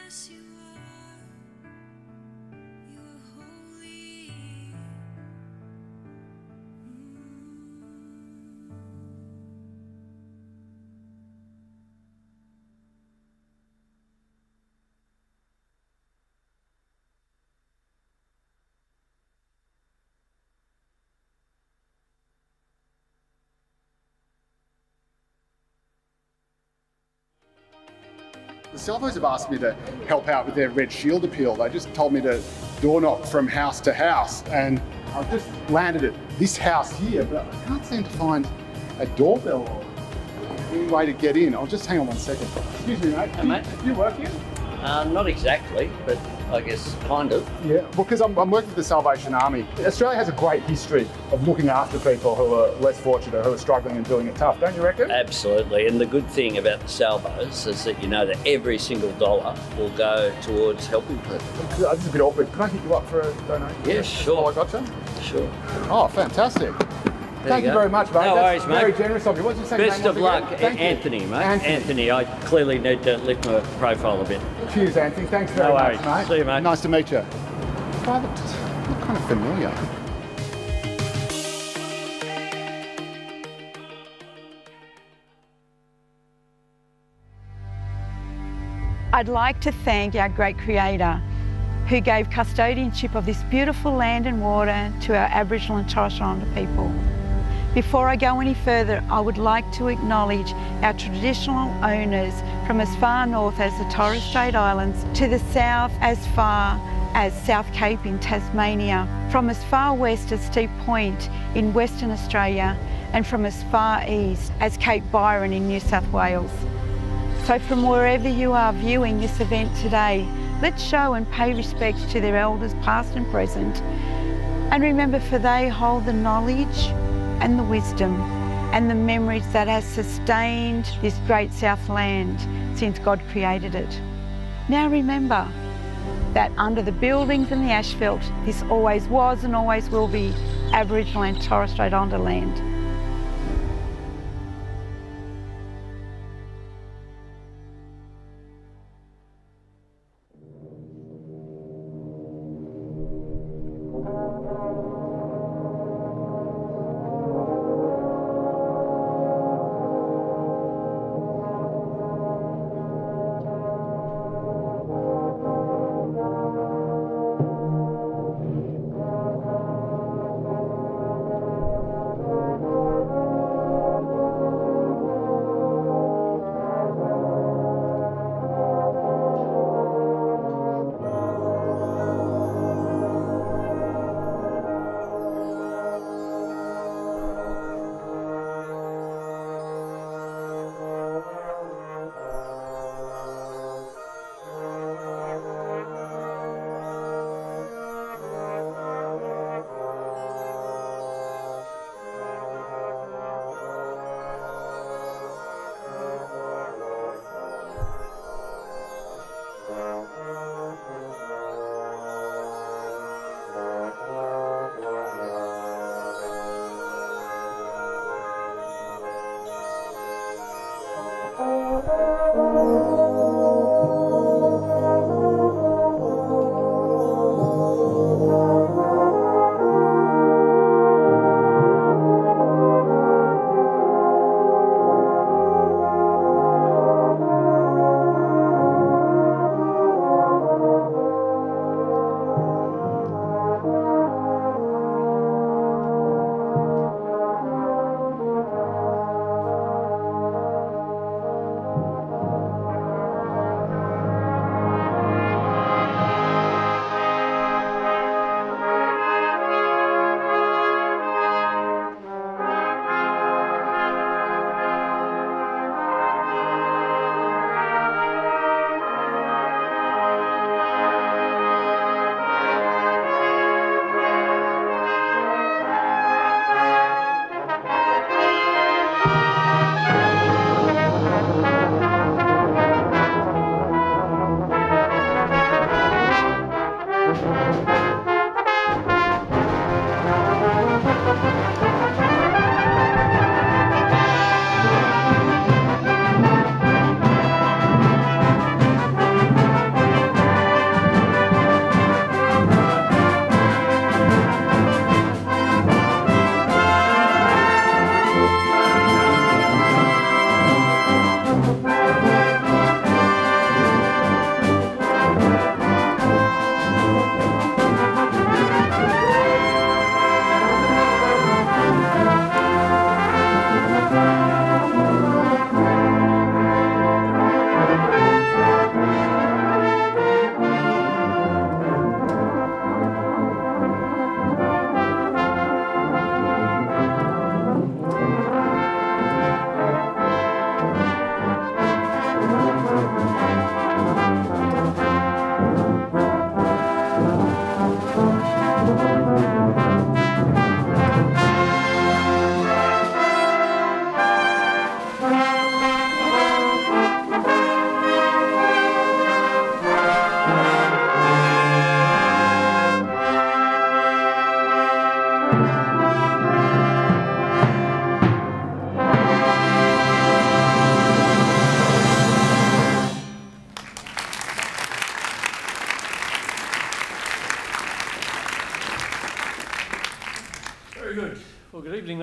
Yes, you are. You are holy. The Salvos have asked me to help out with their Red Shield appeal. They just told me to door knock from house to house, and I've just landed at this house here, but I can't seem to find a doorbell or any way to get in. I'll just hang on one second. Excuse me, mate. Hey, mate. Do you work here? Not exactly, but I guess kind of. Yeah, because I'm working for the Salvation Army. Australia has a great history of looking after people who are less fortunate, who are struggling and doing it tough, don't you reckon? Absolutely, and the good thing about the Salvos is that you know that every single dollar will go towards helping people. This is a bit awkward. Can I hit you up for a donation? Yeah, sure. Oh, I gotcha. Sure. Oh, fantastic. Thank you go. very much, mate. No That's worries, mate. very generous of you. What's your second Best name of once luck, again? Thank you. Anthony, mate. Anthony, I clearly need to lift my profile a bit. Cheers, Anthony. Thanks very No much, worries. mate. See you, mate. Nice to meet you. I look kind of familiar. I'd like to thank our great Creator who gave custodianship of this beautiful land and water to our Aboriginal and Torres Strait Islander people. Before I go any further, I would like to acknowledge our traditional owners from as far north as the Torres Strait Islands to the south as far as South Cape in Tasmania, from as far west as Steep Point in Western Australia, and from as far east as Cape Byron in New South Wales. So from wherever you are viewing this event today, let's show and pay respect to their elders past and present. And remember, for they hold the knowledge and the wisdom and the memories that has sustained this great South land since God created it. Now remember that under the buildings and the asphalt, this always was and always will be Aboriginal and Torres Strait Islander land.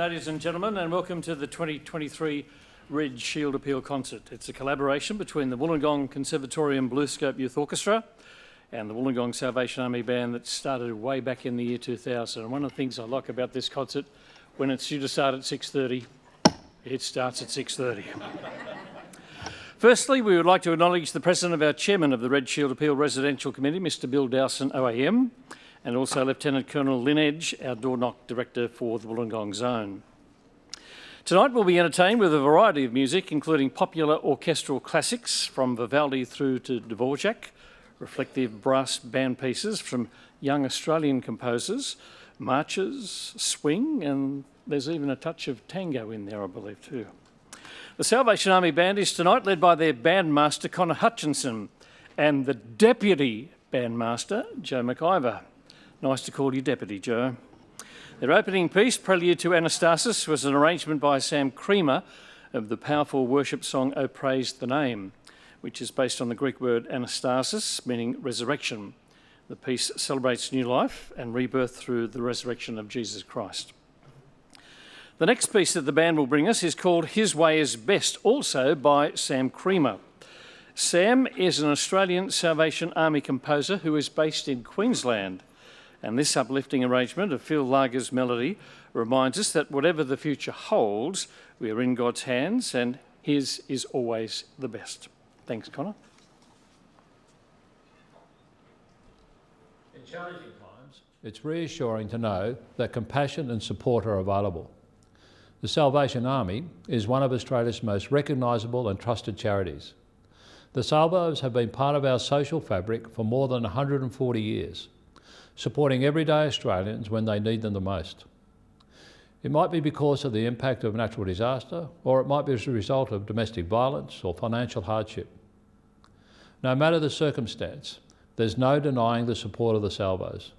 ladies and gentlemen, and welcome to the 2023 Red Shield Appeal Concert. It's a collaboration between the Wollongong Conservatorium BlueScope Youth Orchestra and the Wollongong Salvation Army Band that started way back in the year 2000. And one of the things I like about this concert, when it's due to start at 6:30, it starts at 6:30. Firstly, we would like to acknowledge the presence of our Chairman of the Red Shield Appeal Residential Committee, Mr Bill Dowson, OAM, and also Lieutenant Colonel Lynn Edge, our door knock director for the Wollongong Zone. Tonight we'll be entertained with a variety of music, including popular orchestral classics from Vivaldi through to Dvorak, reflective brass band pieces from young Australian composers, marches, swing, and there's even a touch of tango in there, I believe, too. The Salvation Army Band is tonight led by their bandmaster, Connor Hutchinson, and the Deputy Bandmaster, Joe McIver. Nice to call you Deputy, Joe. Their opening piece, Prelude to Anastasis, was an arrangement by Sam Creamer of the powerful worship song O Praise the Name, which is based on the Greek word anastasis, meaning resurrection. The piece celebrates new life and rebirth through the resurrection of Jesus Christ. The next piece that the band will bring us is called His Way is Best, also by Sam Creamer. Sam is an Australian Salvation Army composer who is based in Queensland. And this uplifting arrangement of Phil Lager's melody reminds us that whatever the future holds, we are in God's hands and His is always the best. Thanks, Connor. In challenging times, it's reassuring to know that compassion and support are available. The Salvation Army is one of Australia's most recognisable and trusted charities. The Salvos have been part of our social fabric for more than 140 years. Supporting everyday Australians when they need them the most. It might be because of the impact of natural disaster, or it might be as a result of domestic violence or financial hardship. No matter the circumstance, there's no denying the support of the Salvos.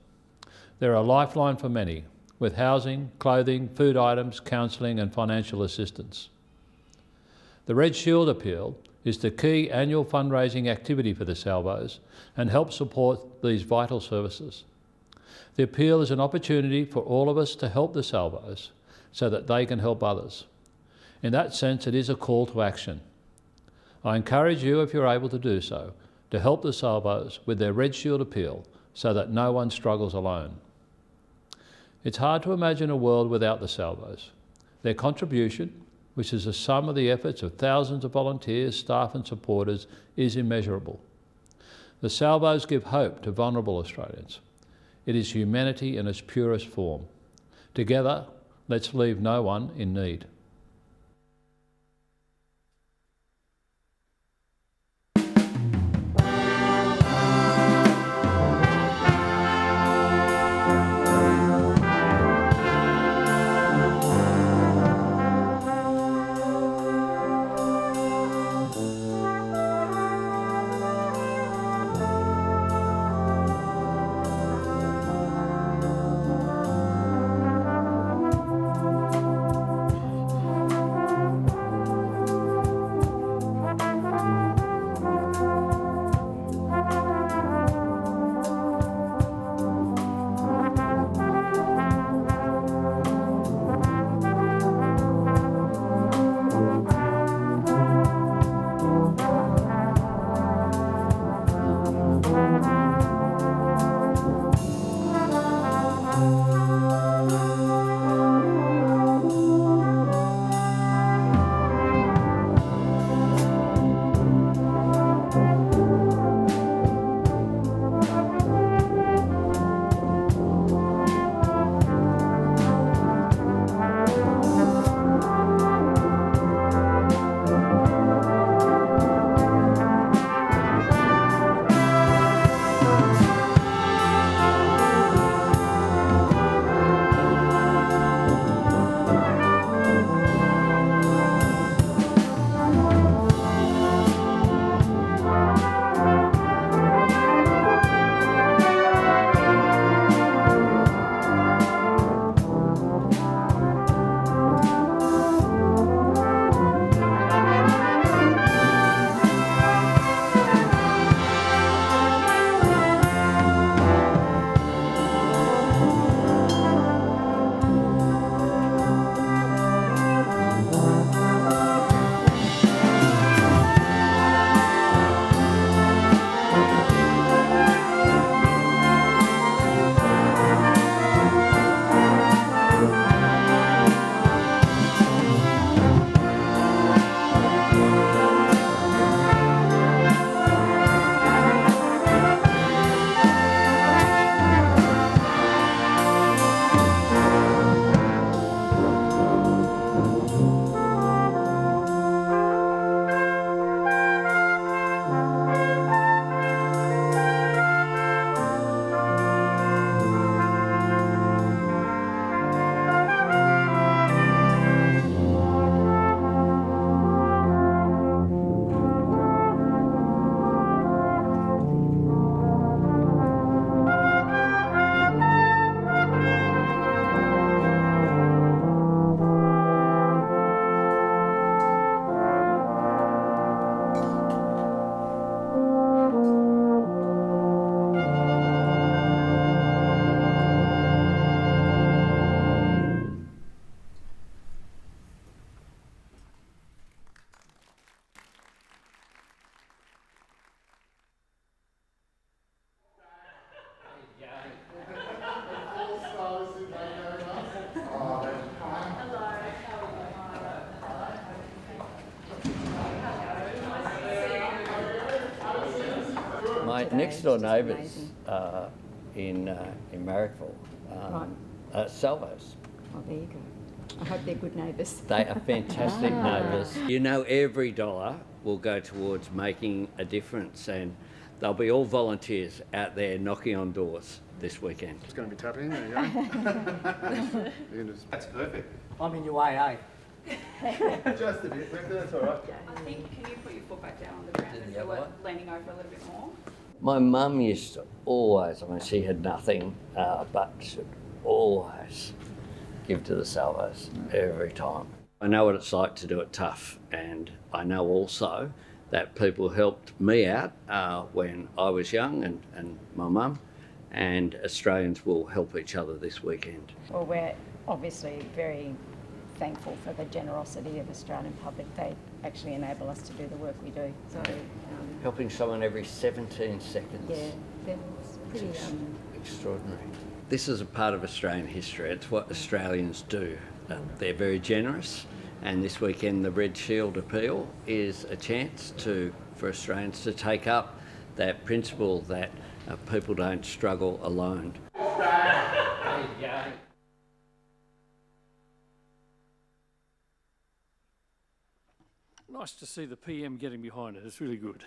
They're a lifeline for many, with housing, clothing, food items, counselling and financial assistance. The Red Shield Appeal is the key annual fundraising activity for the Salvos and helps support these vital services. The appeal is an opportunity for all of us to help the Salvos so that they can help others. In that sense, it is a call to action. I encourage you, if you're able to do so, to help the Salvos with their Red Shield Appeal so that no one struggles alone. It's hard to imagine a world without the Salvos. Their contribution, which is the sum of the efforts of thousands of volunteers, staff and supporters, is immeasurable. The Salvos give hope to vulnerable Australians. It is humanity in its purest form. Together, let's leave no one in need. next It's door just neighbours amazing. in Marrickville, Salvos. Oh, there you go. I hope they're good neighbours. They are fantastic neighbours. You know, every dollar will go towards making a difference, and they'll be all volunteers out there knocking on doors this weekend. It's going to be tapping. There you go. You can just- That's perfect. I'm in your way, eh? Just a bit, Rebecca, that's all right. I think, can you put your foot back down on the ground so we're leaning over a little bit more? My mum used to always, I mean, she had nothing, but she'd always give to the Salvos every time. I know what it's like to do it tough, and I know also that people helped me out when I was young, and my mum, and Australians will help each other this weekend. Well, we're obviously very thankful for the generosity of the Australian public. They actually enable us to do the work we do. So, Helping someone every 17 seconds. yeah, that's pretty... Extraordinary. This is a part of Australian history. It's what Australians do. They're very generous, and this weekend the Red Shield appeal is a chance for Australians to take up that principle that people don't struggle alone. Nice to see the PM getting behind it. It's really good.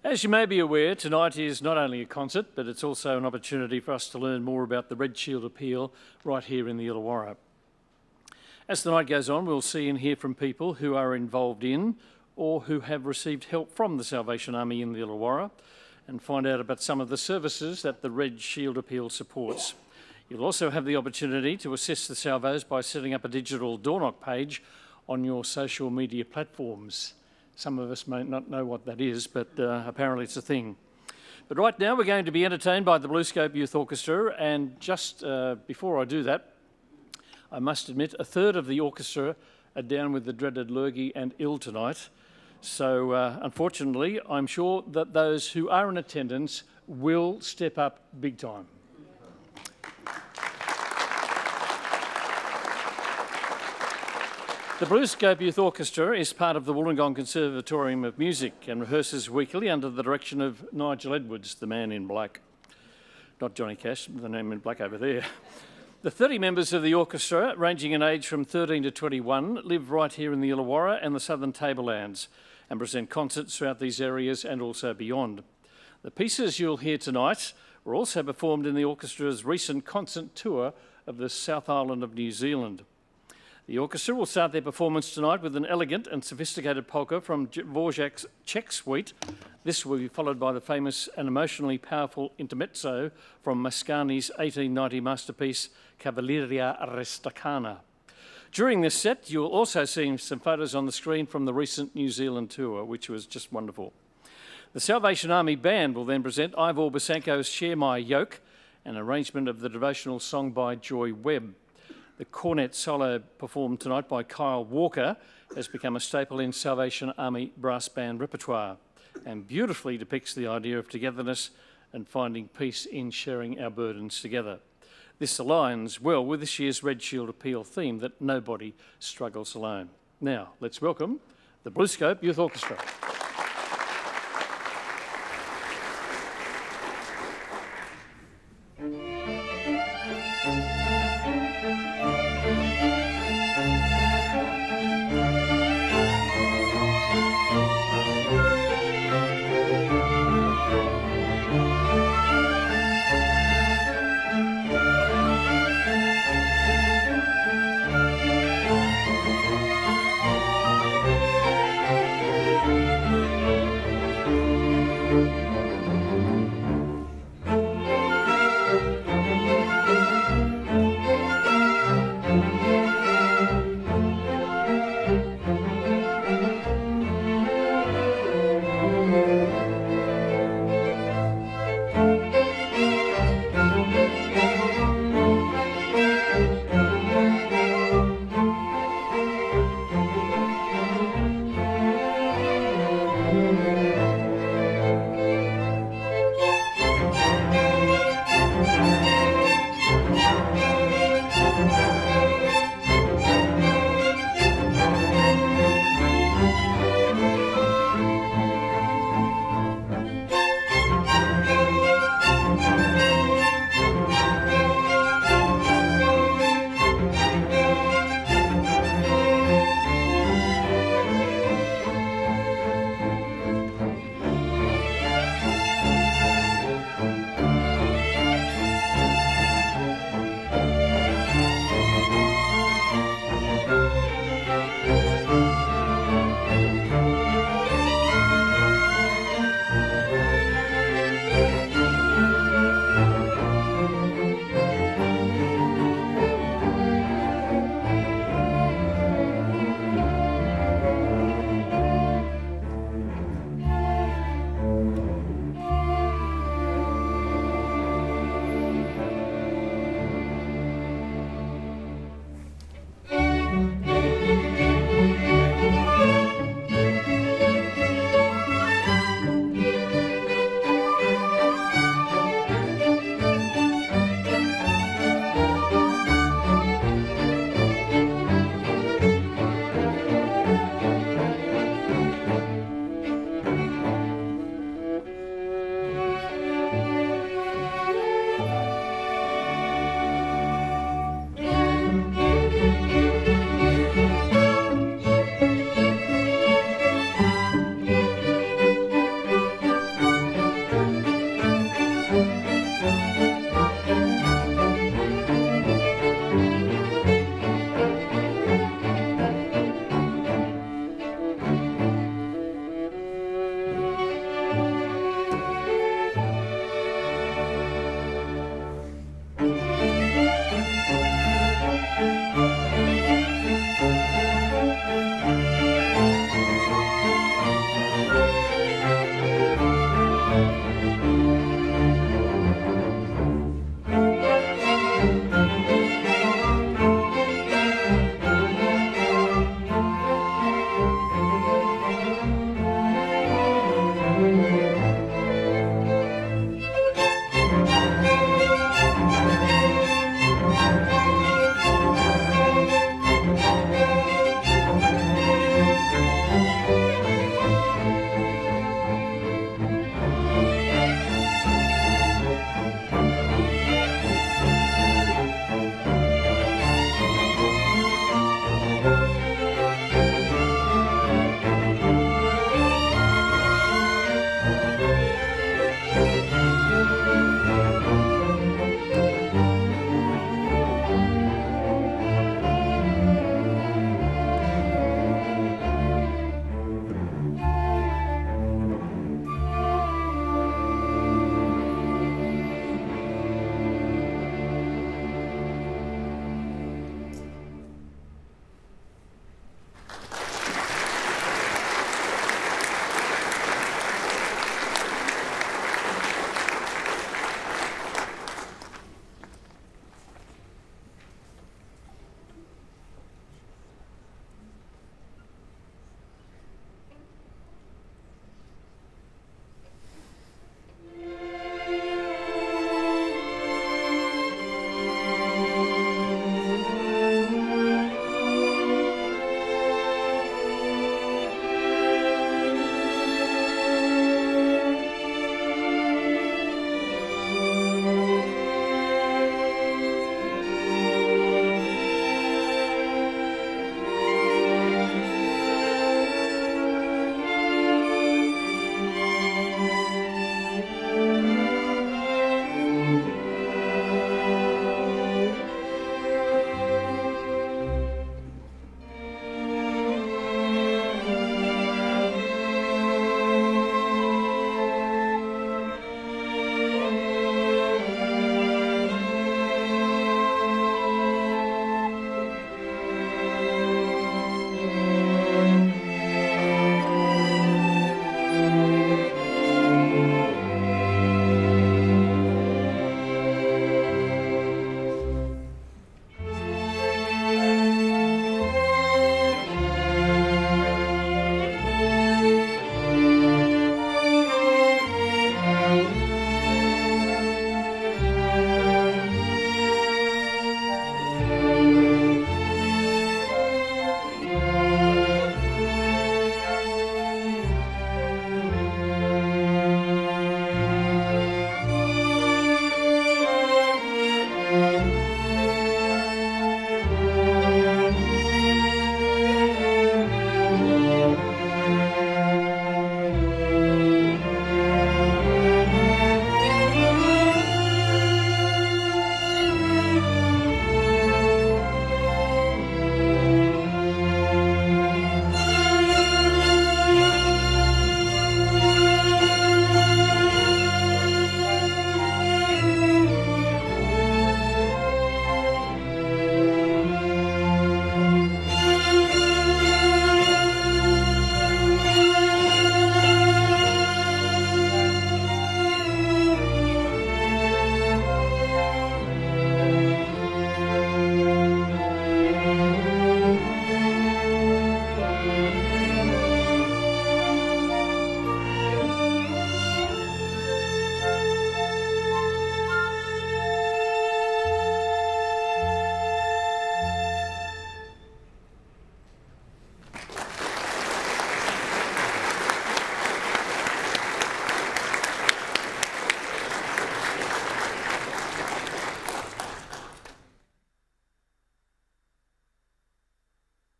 As you may be aware, tonight is not only a concert, but it's also an opportunity for us to learn more about the Red Shield appeal right here in the Illawarra. As the night goes on, we'll see and hear from people who are involved in or who have received help from the Salvation Army in the Illawarra, and find out about some of the services that the Red Shield appeal supports. You'll also have the opportunity to assist the Salvos by setting up a digital door knock page on your social media platforms. Some of us may not know what that is, but apparently it's a thing. But right now we're going to be entertained by the BlueScope Youth Orchestra, and just before I do that, I must admit a third of the orchestra are down with the dreaded lurgy and ill tonight. So unfortunately, I'm sure that those who are in attendance will step up big time. The BlueScope Youth Orchestra is part of the Wollongong Conservatorium of Music and rehearses weekly under the direction of Nigel Edwards, the man in black. Not Johnny Cash, the name in black over there. The 30 members of the orchestra, ranging in age from 13 to 21, live right here in the Illawarra and the Southern Tablelands and present concerts throughout these areas and also beyond. The pieces you'll hear tonight were also performed in the orchestra's recent concert tour of the South Island of New Zealand. The orchestra will start their performance tonight with an elegant and sophisticated polka from Dvorak's Czech Suite. This will be followed by the famous and emotionally powerful intermezzo from Mascagni's 1890 masterpiece Cavalleria Rusticana. During this set, you'll also see some photos on the screen from the recent New Zealand tour, which was just wonderful. The Salvation Army Band will then present Ivor Bosanko's Share My Yoke, an arrangement of the devotional song by Joy Webb. The cornet solo performed tonight by Kyle Walker has become a staple in Salvation Army brass band repertoire and beautifully depicts the idea of togetherness and finding peace in sharing our burdens together. This aligns well with this year's Red Shield appeal theme that nobody struggles alone. Now, let's welcome the BlueScope Youth Orchestra.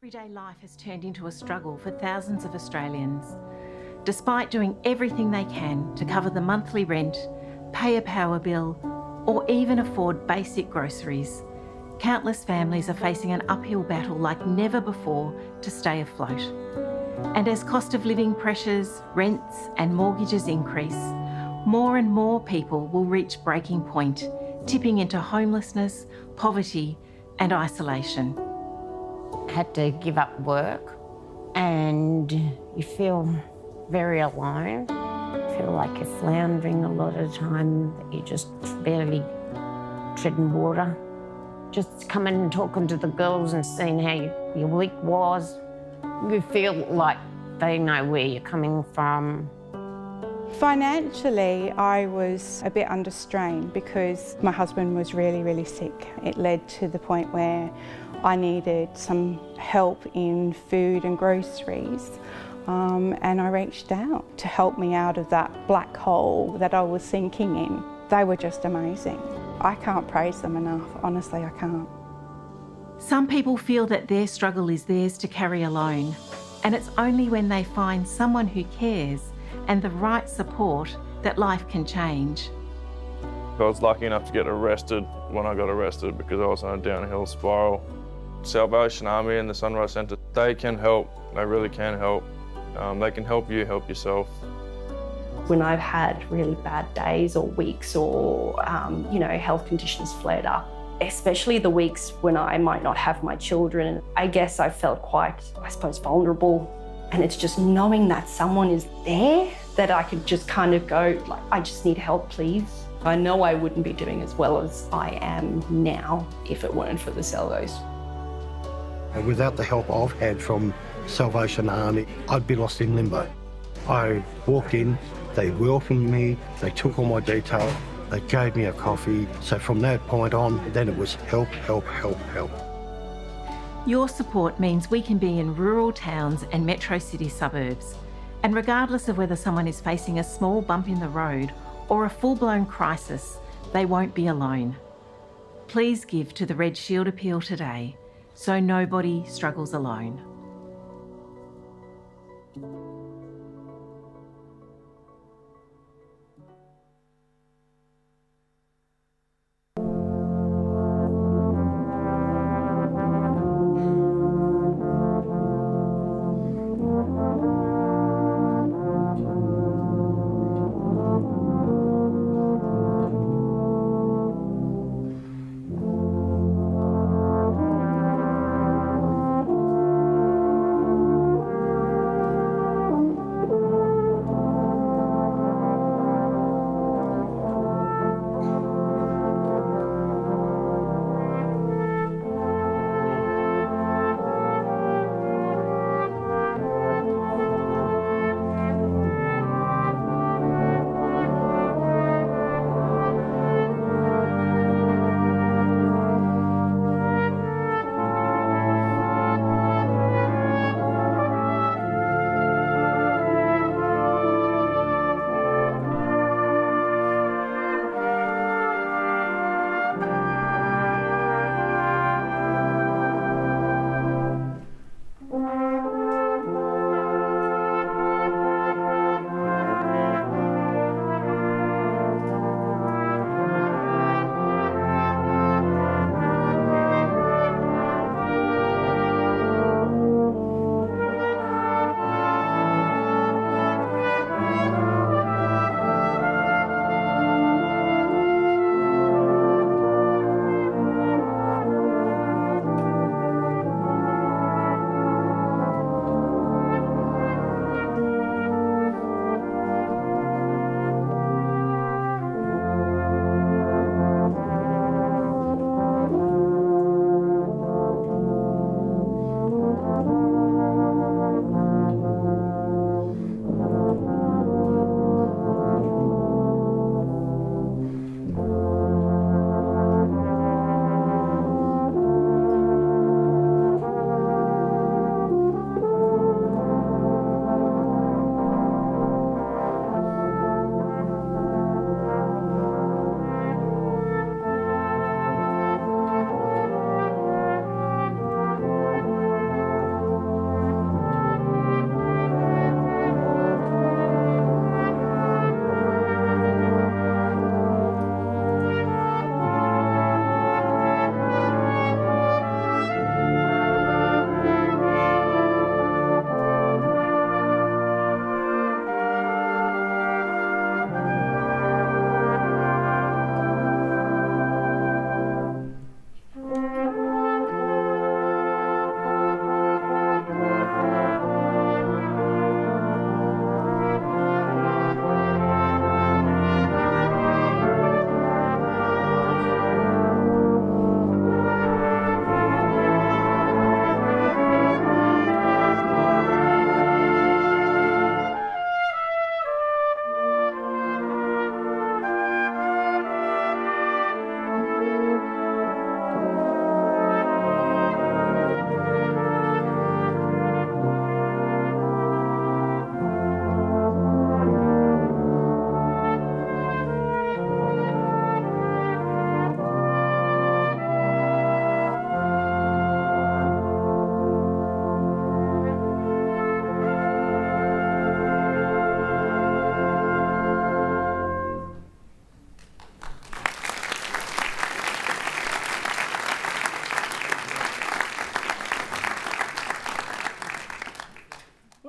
Everyday life has turned into a struggle for thousands of Australians. Despite doing everything they can to cover the monthly rent, pay a power bill, or even afford basic groceries, countless families are facing an uphill battle like never before to stay afloat. And as cost of living pressures, rents and mortgages increase, more and more people will reach breaking point, tipping into homelessness, poverty and isolation. I had to give up work and you feel very alone. You feel like you're floundering a lot of the time, you're just barely treading water. Just coming and talking to the girls and seeing how your week was, you feel like they know where you're coming from. Financially, I was a bit under strain because my husband was really, really sick. It led to the point where I needed some help in food and groceries. And I reached out to help me out of that black hole that I was sinking in. They were just amazing. I can't praise them enough, honestly I can't. Some people feel that their struggle is theirs to carry alone, and it's only when they find someone who cares and the right support that life can change. I was lucky enough to get arrested when I got arrested because I was on a downhill spiral. Salvation Army and the Sunrise Centre, they can help, they really can help. They can help you help yourself. When I've had really bad days or weeks or, health conditions flared up, especially the weeks when I might not have my children, I guess I felt quite, vulnerable. And it's just knowing that someone is there, that I could just kind of go, like, I just need help, please. I know I wouldn't be doing as well as I am now if it weren't for the Salvos. Without the help I've had from Salvation Army, I'd be lost in limbo. I walked in, they welcomed me, they took all my details, they gave me a coffee. So from that point on, then it was help, help, help, help. Your support means we can be in rural towns and metro city suburbs. And regardless of whether someone is facing a small bump in the road or a full-blown crisis, they won't be alone. Please give to the Red Shield Appeal today so nobody struggles alone.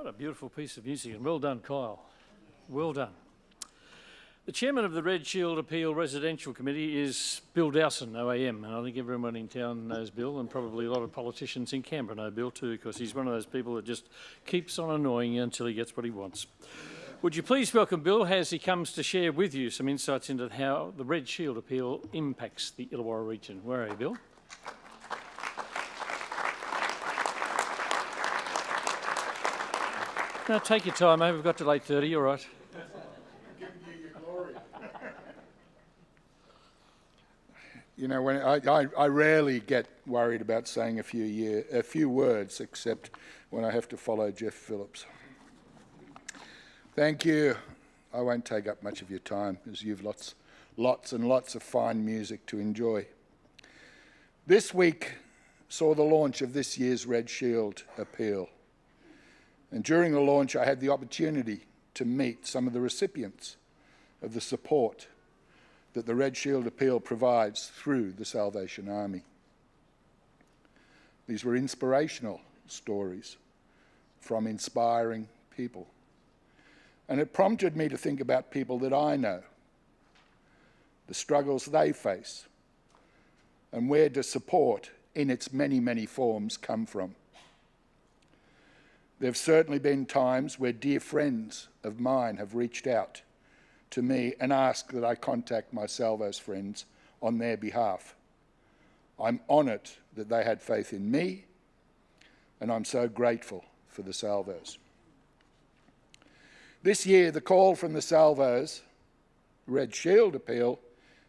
What a beautiful piece of music, and well done, Kyle. Well done. The chairman of the Red Shield Appeal Residential Committee is Bill Dowson, OAM, and I think everyone in town knows Bill, and probably a lot of politicians in Canberra know Bill too, because he's one of those people that just keeps on annoying you until he gets what he wants. Would you please welcome Bill as he comes to share with you some insights into how the Red Shield Appeal impacts the Illawarra region. Where are you, Bill? No, take your time, mate. We've got till 8:30, all right. You know, when I rarely get worried about saying a few words, except when I have to follow Jeff Phillips. Thank you. I won't take up much of your time, as you've lots and lots of fine music to enjoy. This week saw the launch of this year's Red Shield Appeal. And during the launch, I had the opportunity to meet some of the recipients of the support that the Red Shield Appeal provides through the Salvation Army. These were inspirational stories from inspiring people. And it prompted me to think about people that I know, the struggles they face, and where does support in its many, many forms come from. There have certainly been times where dear friends of mine have reached out to me and asked that I contact my Salvos friends on their behalf. I'm honoured that they had faith in me, and I'm so grateful for the Salvos. This year, the call from the Salvos, Red Shield Appeal,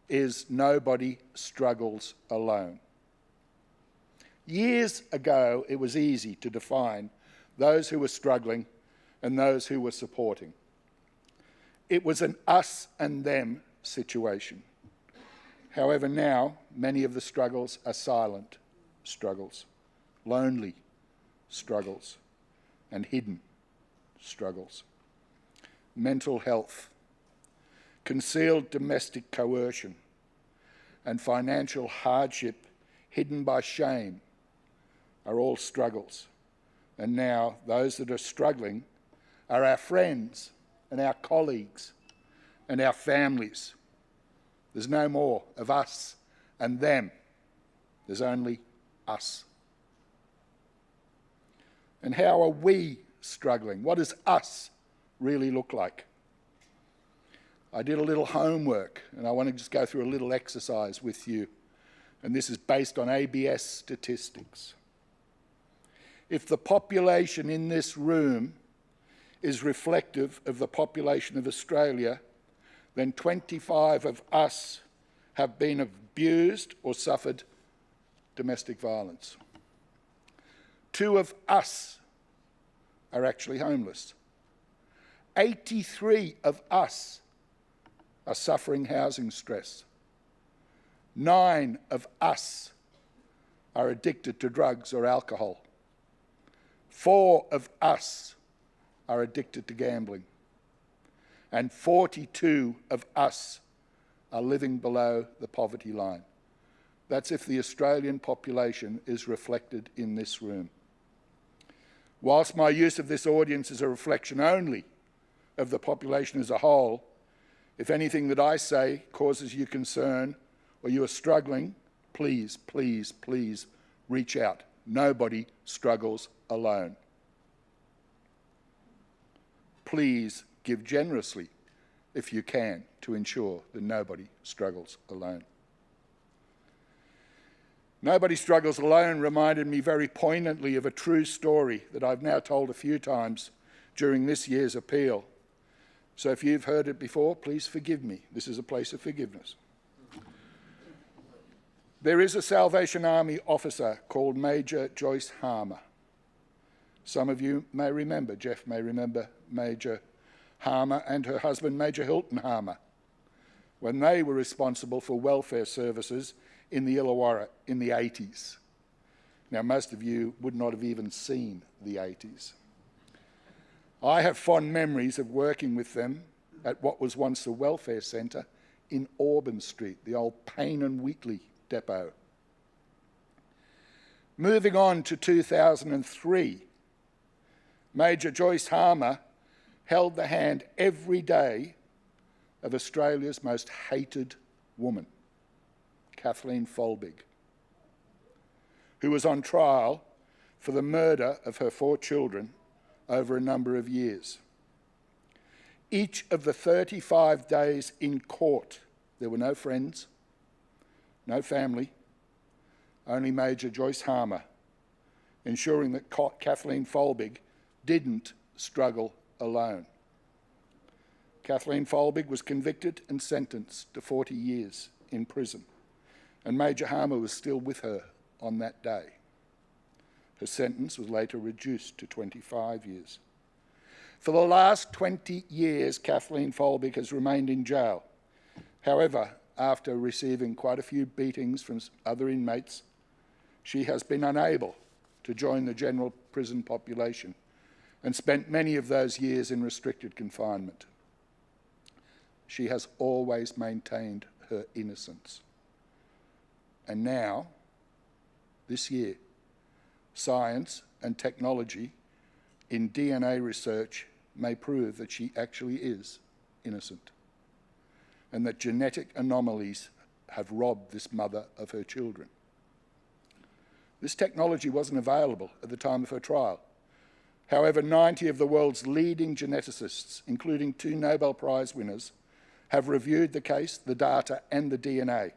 is nobody struggles alone. Years ago, it was easy to define those who were struggling and those who were supporting. It was an us and them situation. However, now, many of the struggles are silent struggles, lonely struggles, and hidden struggles. Mental health, concealed domestic coercion, and financial hardship hidden by shame are all struggles. And now, those that are struggling are our friends and our colleagues and our families. There's no more of us and them. There's only us. And how are we struggling? What does us really look like? I did a little homework, and I want to just go through a little exercise with you. And this is based on ABS statistics. If the population in this room is reflective of the population of Australia, then 25 of us have been abused or suffered domestic violence. 2 of us are actually homeless. 83 of us are suffering housing stress. 9 of us are addicted to drugs or alcohol. 4 of us are addicted to gambling. And 42 of us are living below the poverty line. That's if the Australian population is reflected in this room. Whilst my use of this audience is a reflection only of the population as a whole, if anything that I say causes you concern or you are struggling, please, please, please reach out. Nobody struggles alone. Please give generously if you can to ensure that nobody struggles alone. Nobody struggles alone reminded me very poignantly of a true story that I've now told a few times during this year's appeal. So if you've heard it before, please forgive me. This is a place of forgiveness. There is a Salvation Army officer called Major Joyce Harmer. Some of you may remember, Jeff may remember Major Harmer and her husband, Major Hilton Harmer, when they were responsible for welfare services in the Illawarra in the 80s. Now, most of you would not have even seen the 80s. I have fond memories of working with them at what was once the welfare centre in Auburn Street, the old Payne and Wheatley depot. Moving on to 2003, Major Joyce Harmer held the hand every day of Australia's most hated woman, Kathleen Folbig, who was on trial for the murder of her 4 children over a number of years. Each of the 35 days in court, there were no friends, no family, only Major Joyce Harmer, ensuring that Kathleen Folbig didn't struggle alone. Kathleen Folbig was convicted and sentenced to 40 years in prison, and Major Harmer was still with her on that day. Her sentence was later reduced to 25 years. For the last 20 years, Kathleen Folbig has remained in jail. However, after receiving quite a few beatings from other inmates, she has been unable to join the general prison population and spent many of those years in restricted confinement. She has always maintained her innocence. And now, this year, science and technology in DNA research may prove that she actually is innocent, and that genetic anomalies have robbed this mother of her children. This technology wasn't available at the time of her trial. However, 90 of the world's leading geneticists, including 2 Nobel Prize winners, have reviewed the case, the data and the DNA,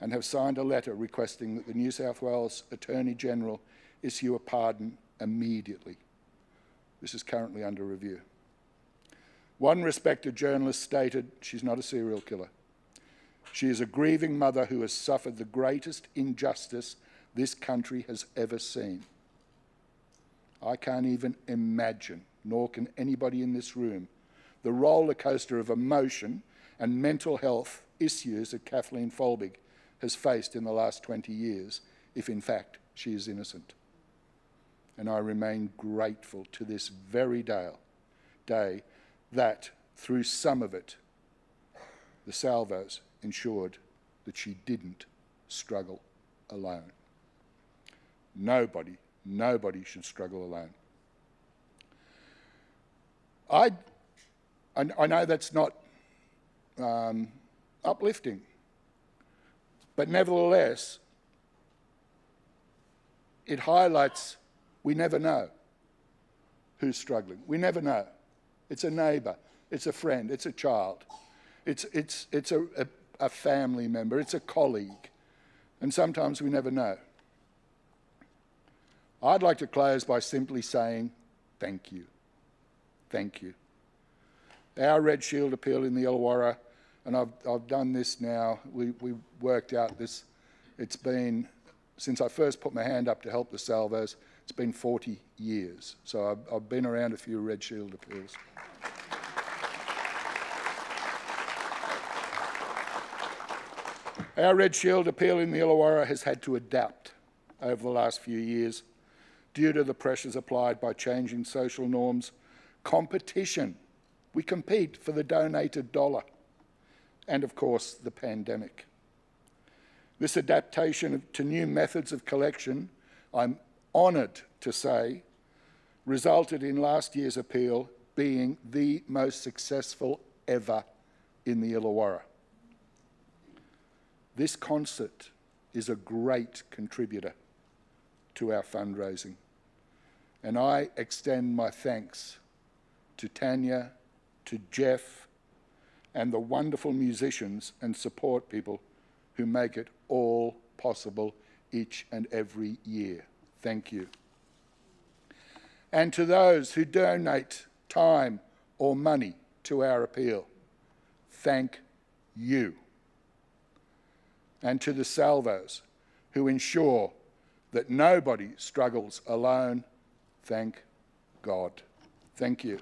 and have signed a letter requesting that the New South Wales Attorney General issue a pardon immediately. This is currently under review. One respected journalist stated, she's not a serial killer. She is a grieving mother who has suffered the greatest injustice this country has ever seen. I can't even imagine, nor can anybody in this room, the roller coaster of emotion and mental health issues that Kathleen Folbig has faced in the last 20 years, if in fact she is innocent. And I remain grateful to this very day that, through some of it, the salvos ensured that she didn't struggle alone. Nobody should struggle alone. I know that's not uplifting, but nevertheless, it highlights we never know who's struggling. We never know. It's a neighbour, it's a friend, it's a child, it's a family member, it's a colleague, and sometimes we never know. I'd like to close by simply saying thank you. Thank you. Our Red Shield appeal in the Illawarra, and I've done this now, we worked out this, it's been, since I first put my hand up to help the salvos, it's been 40 years. So I've been around a few Red Shield appeals. Our Red Shield appeal in the Illawarra has had to adapt over the last few years due to the pressures applied by changing social norms, competition. We compete for the donated dollar, and of course, the pandemic. This adaptation to new methods of collection, I'm honoured to say, resulted in last year's appeal being the most successful ever in the Illawarra. This concert is a great contributor to our fundraising, and I extend my thanks to Tanya, to Jeff, and the wonderful musicians and support people who make it all possible each and every year. Thank you. And to those who donate time or money to our appeal, thank you. And to the salvos who ensure that nobody struggles alone, thank God. Thank you.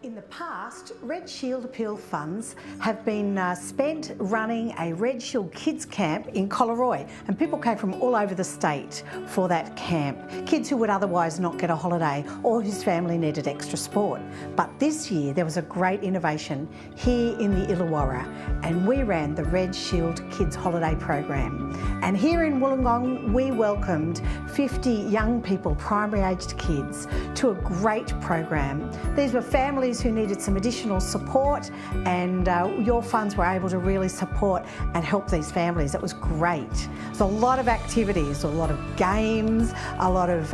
In the past, Red Shield Appeal funds have been spent running a Red Shield Kids Camp in Collaroy, and people came from all over the state for that camp. Kids who would otherwise not get a holiday or whose family needed extra support. But this year there was a great innovation here in the Illawarra, and we ran the Red Shield Kids Holiday Program. And here in Wollongong we welcomed 50 young people, primary aged kids, to a great program. These were families who needed some additional support, and your funds were able to really support and help these families. It was great. There's a lot of activities, a lot of games, a lot of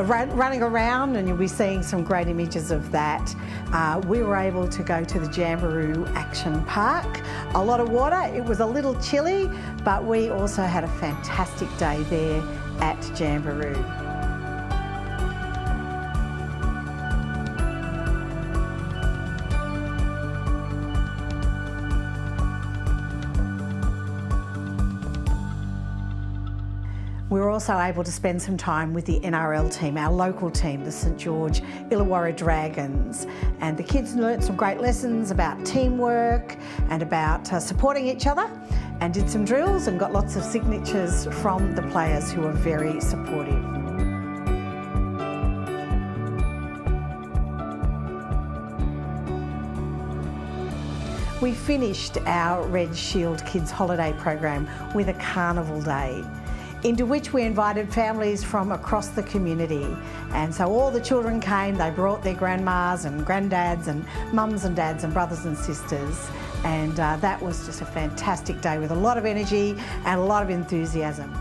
running around, and you'll be seeing some great images of that. We were able to go to the Jamboree Action Park. A lot of water. It was a little chilly, but we also had a fantastic day there at Jamboree. We were also able to spend some time with the NRL team, our local team, the St George Illawarra Dragons. And the kids learnt some great lessons about teamwork and about supporting each other, and did some drills and got lots of signatures from the players who were very supportive. We finished our Red Shield Kids Holiday Program with a carnival day, into which we invited families from across the community. And so all the children came, they brought their grandmas and granddads and mums and dads and brothers and sisters. And that was just a fantastic day with a lot of energy and a lot of enthusiasm.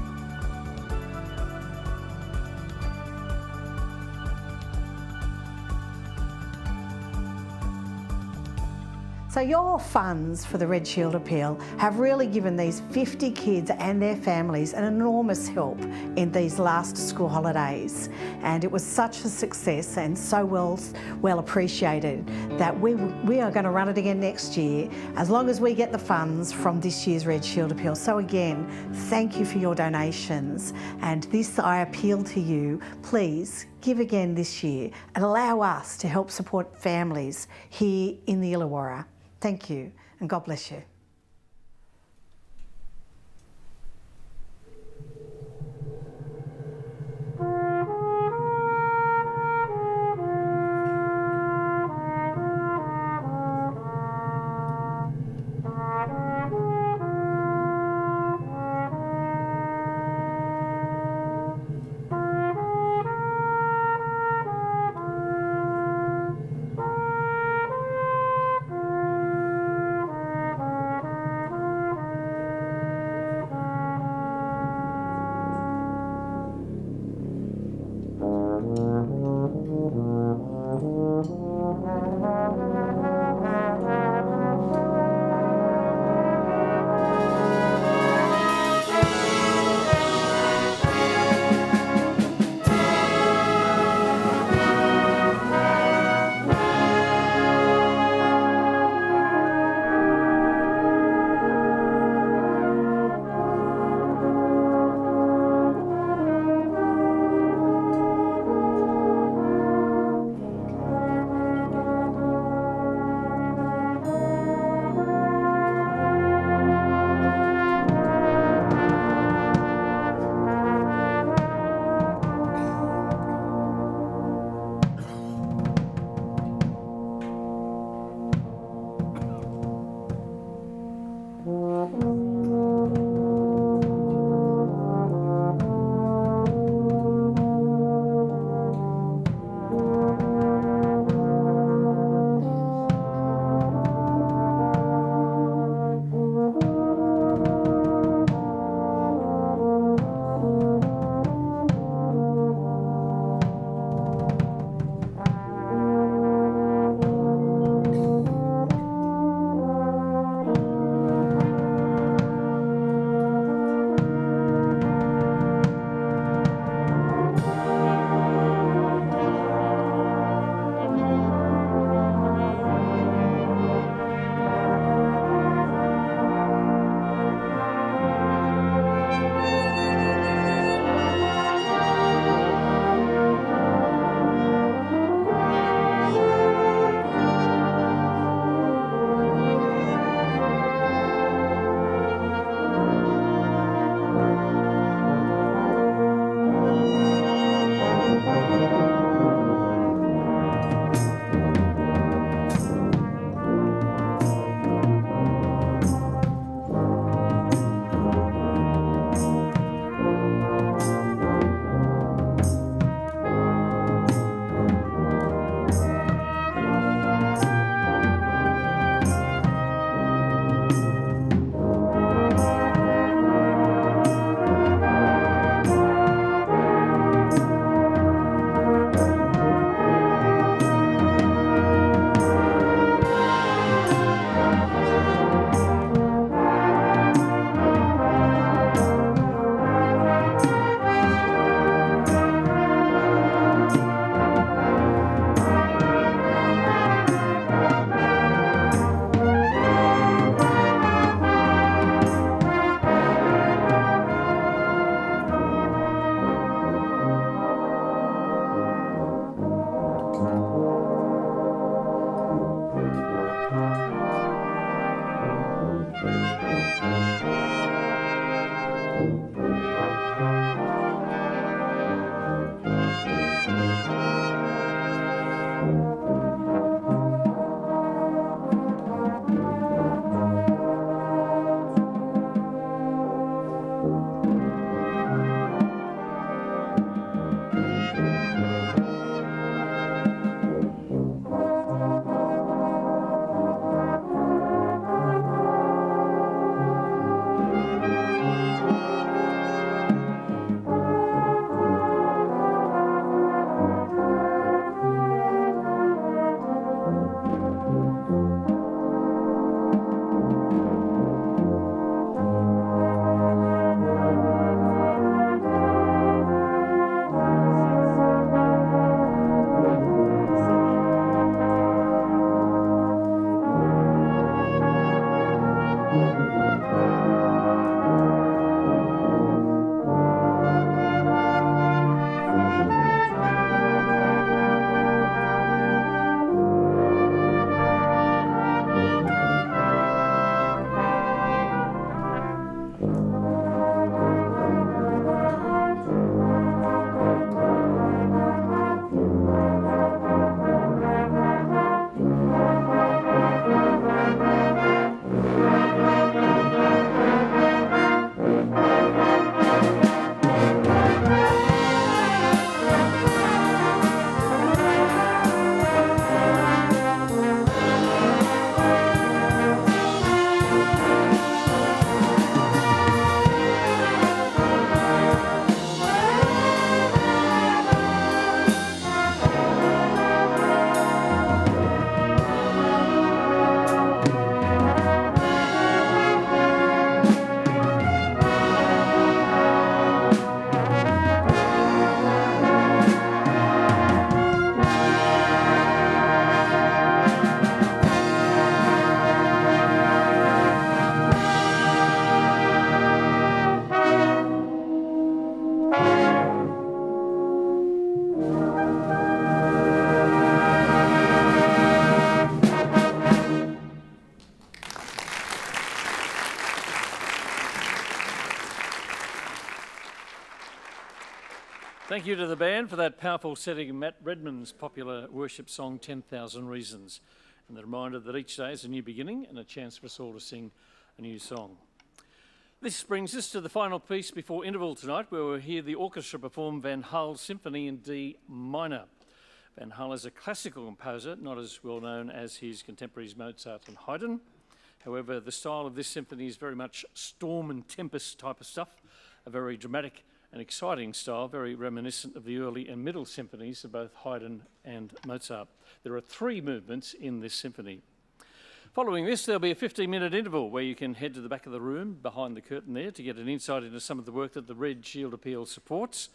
So your funds for the Red Shield Appeal have really given these 50 kids and their families an enormous help in these last school holidays. And it was such a success and so well appreciated that we are going to run it again next year, as long as we get the funds from this year's Red Shield Appeal. So again, thank you for your donations. And this, I appeal to you, please give again this year and allow us to help support families here in the Illawarra. Thank you, and God bless you. Thank you to the band for that powerful setting of Matt Redman's popular worship song 10,000 Reasons, and the reminder that each day is a new beginning and a chance for us all to sing a new song. This brings us to the final piece before interval tonight, where we'll hear the orchestra perform Van Hale's Symphony in D minor. Van Hale is a classical composer, not as well known as his contemporaries Mozart and Haydn. However, the style of this symphony is very much storm and tempest type of stuff, a very dramatic and exciting style, very reminiscent of the early and middle symphonies of both Haydn and Mozart. There are 3 movements in this symphony. Following this, there'll be a 15-minute interval where you can head to the back of the room behind the curtain there to get an insight into some of the work that the Red Shield Appeal supports,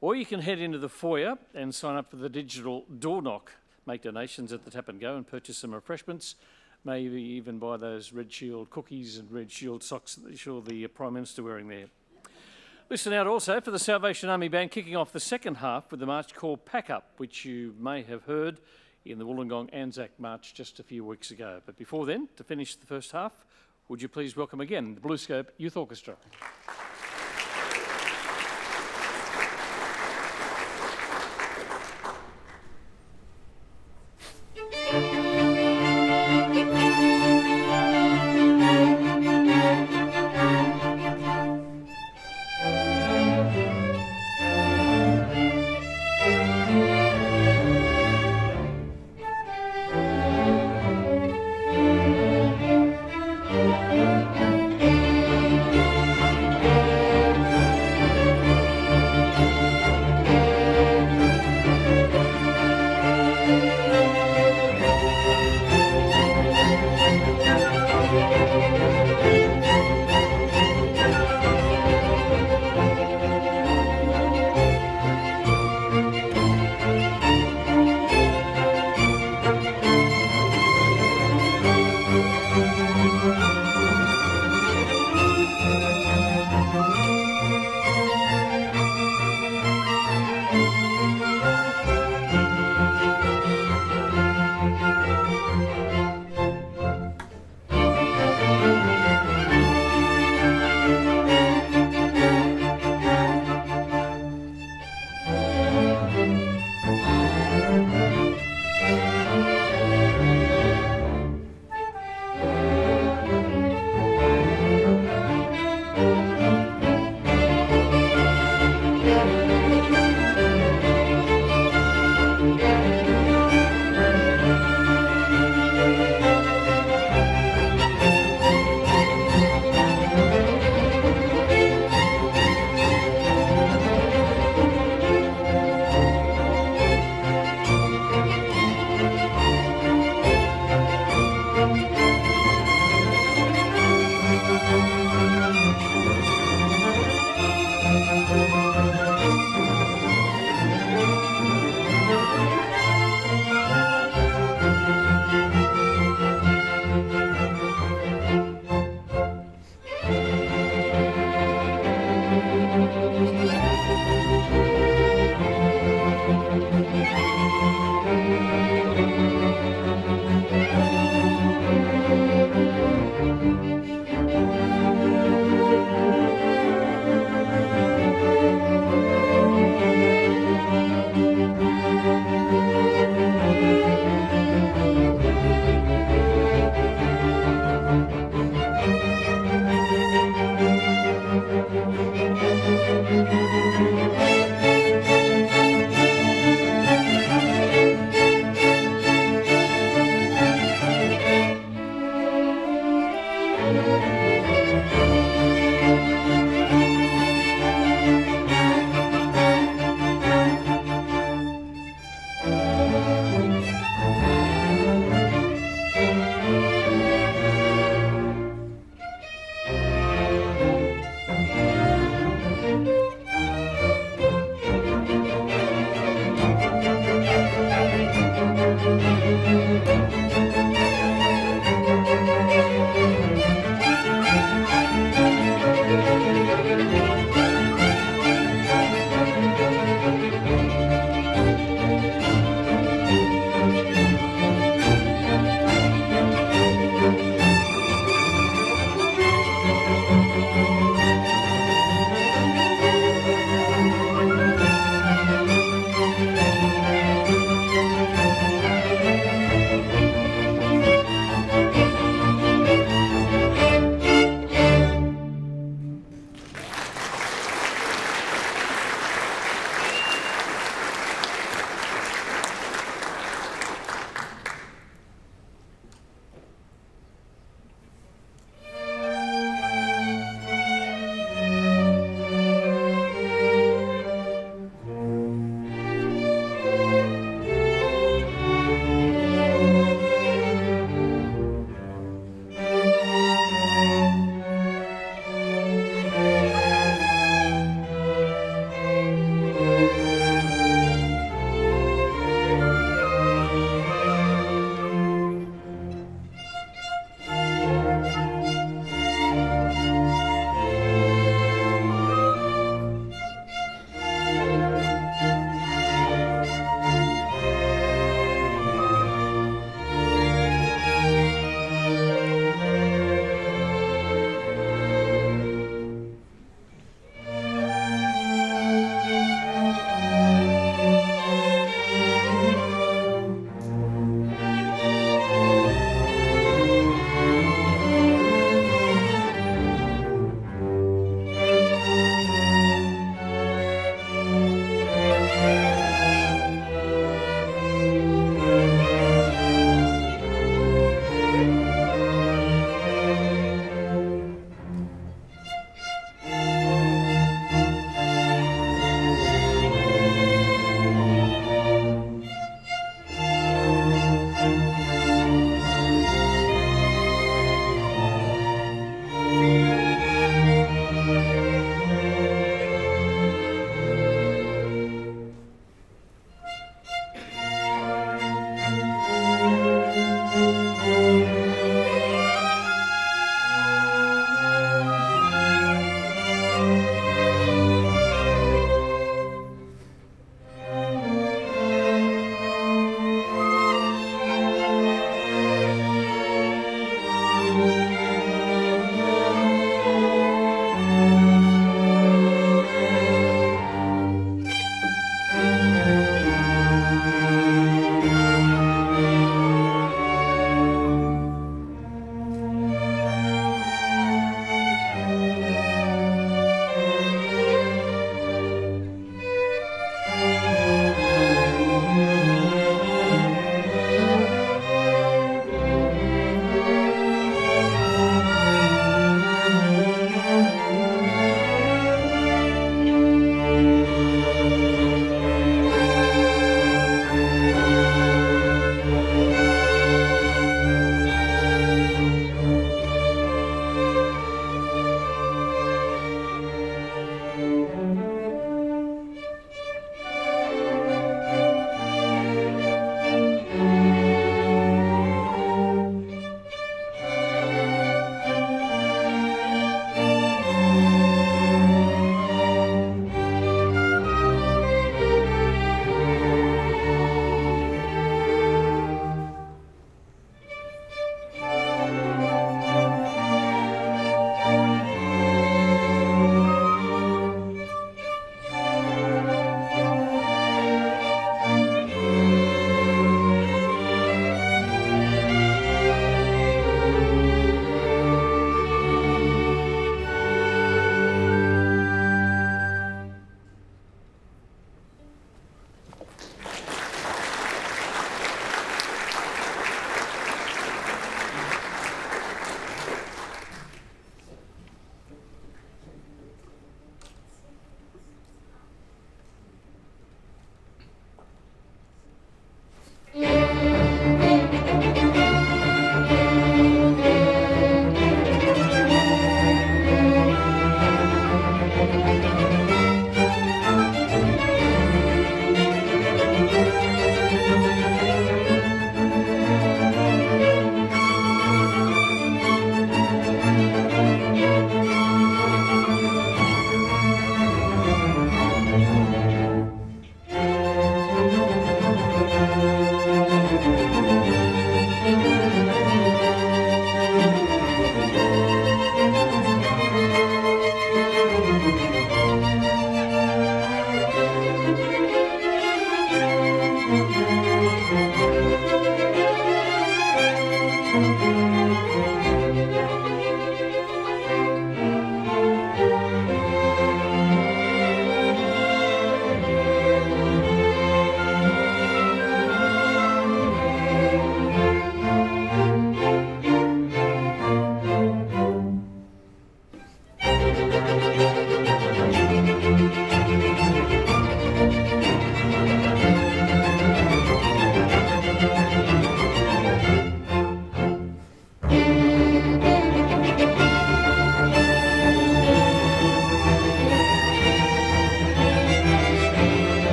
or you can head into the foyer and sign up for the digital door knock, make donations at the tap and go and purchase some refreshments, maybe even buy those Red Shield cookies and Red Shield socks that you saw the Prime Minister wearing there. Listen out also for the Salvation Army Band kicking off the second half with the march called Pack Up, which you may have heard in the Wollongong Anzac March just a few weeks ago. But before then, to finish the first half, would you please welcome again the BlueScope Youth Orchestra.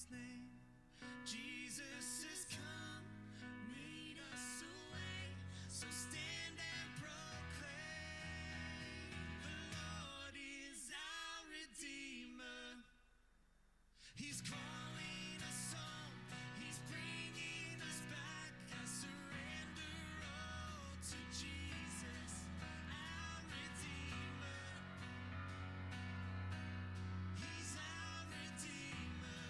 his name. Jesus has come, made us a way, so stand and proclaim. The Lord is our Redeemer. He's calling us home, he's bringing us back. I surrender all to Jesus, our Redeemer. He's our Redeemer.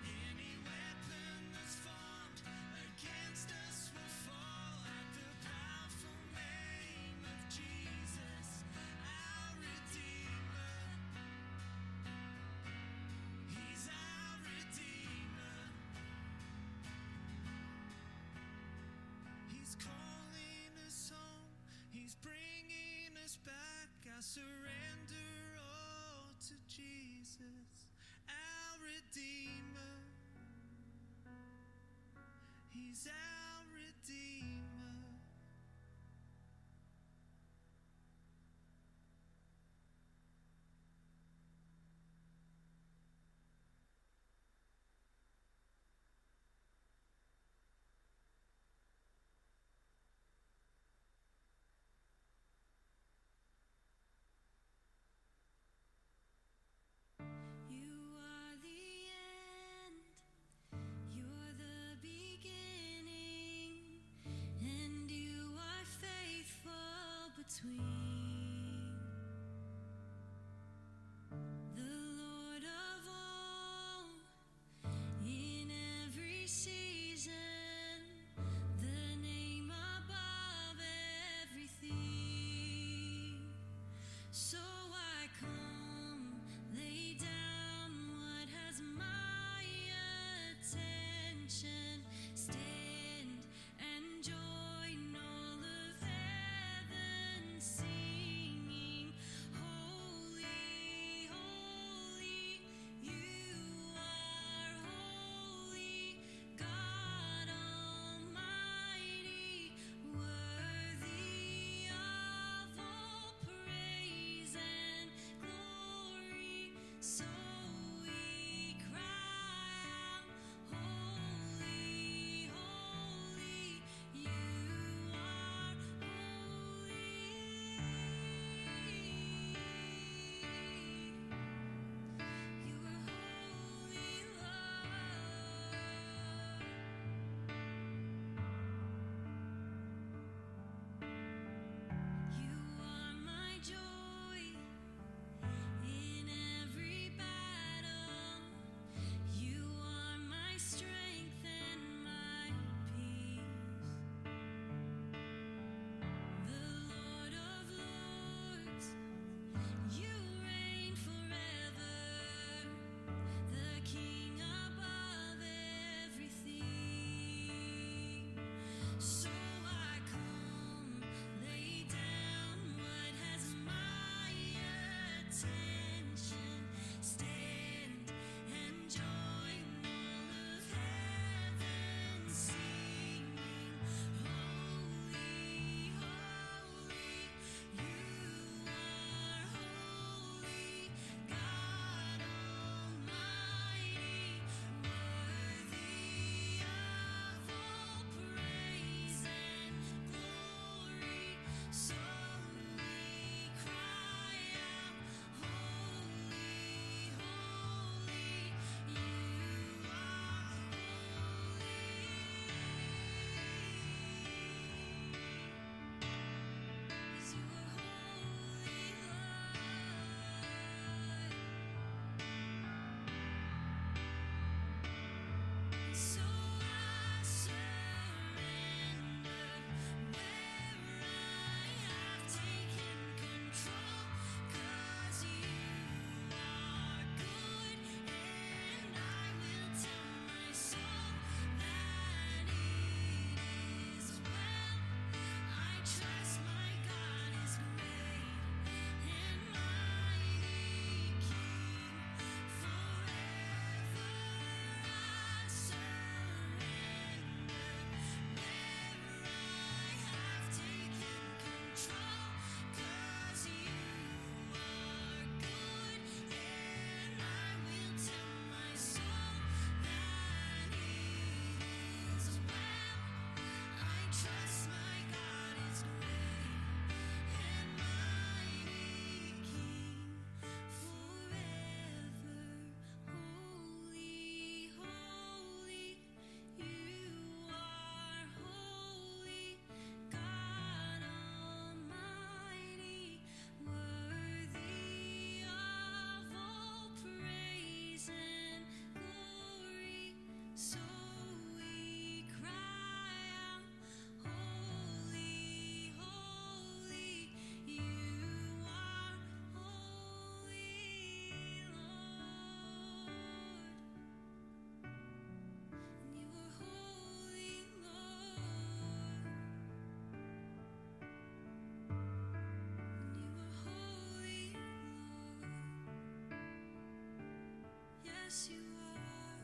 Any weapon that's formed against us will fall at the powerful name of Jesus, our Redeemer. He's our Redeemer. He's calling us home, he's bringing us back. I surrender all to Jesus, our Redeemer. He's our Redeemer. You are the end, you're the beginning. Yes, you are.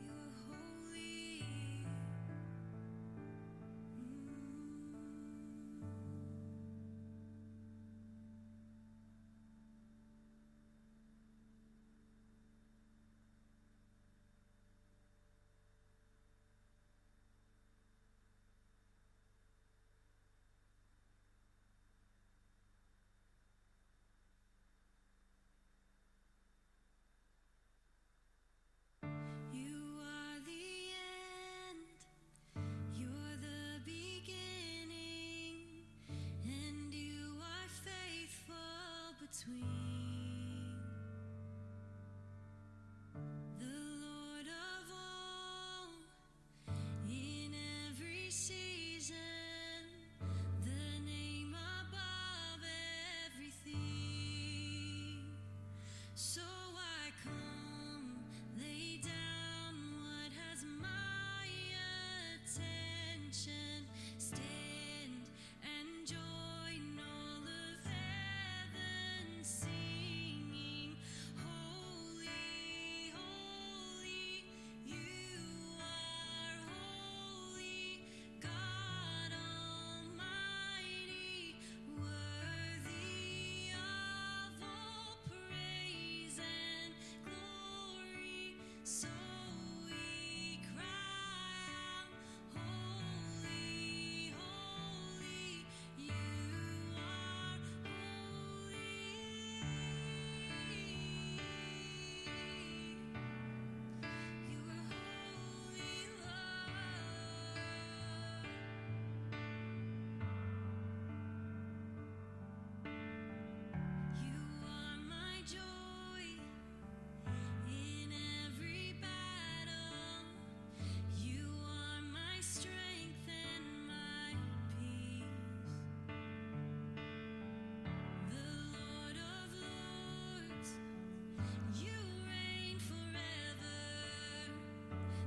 You're holy. You are the end, you're the beginning, and you are faithful between. The Lord of all, in every season, the name above everything. So I come, lay down what has my attention, stand and join all of heaven singing, holy, holy, you are holy, God Almighty, worthy of all praise and glory. So we cry out, holy, holy, you are holy. You are holy, Lord. You are my joy in every battle. You are my strength and my peace. The Lord of Lords, you reign forever,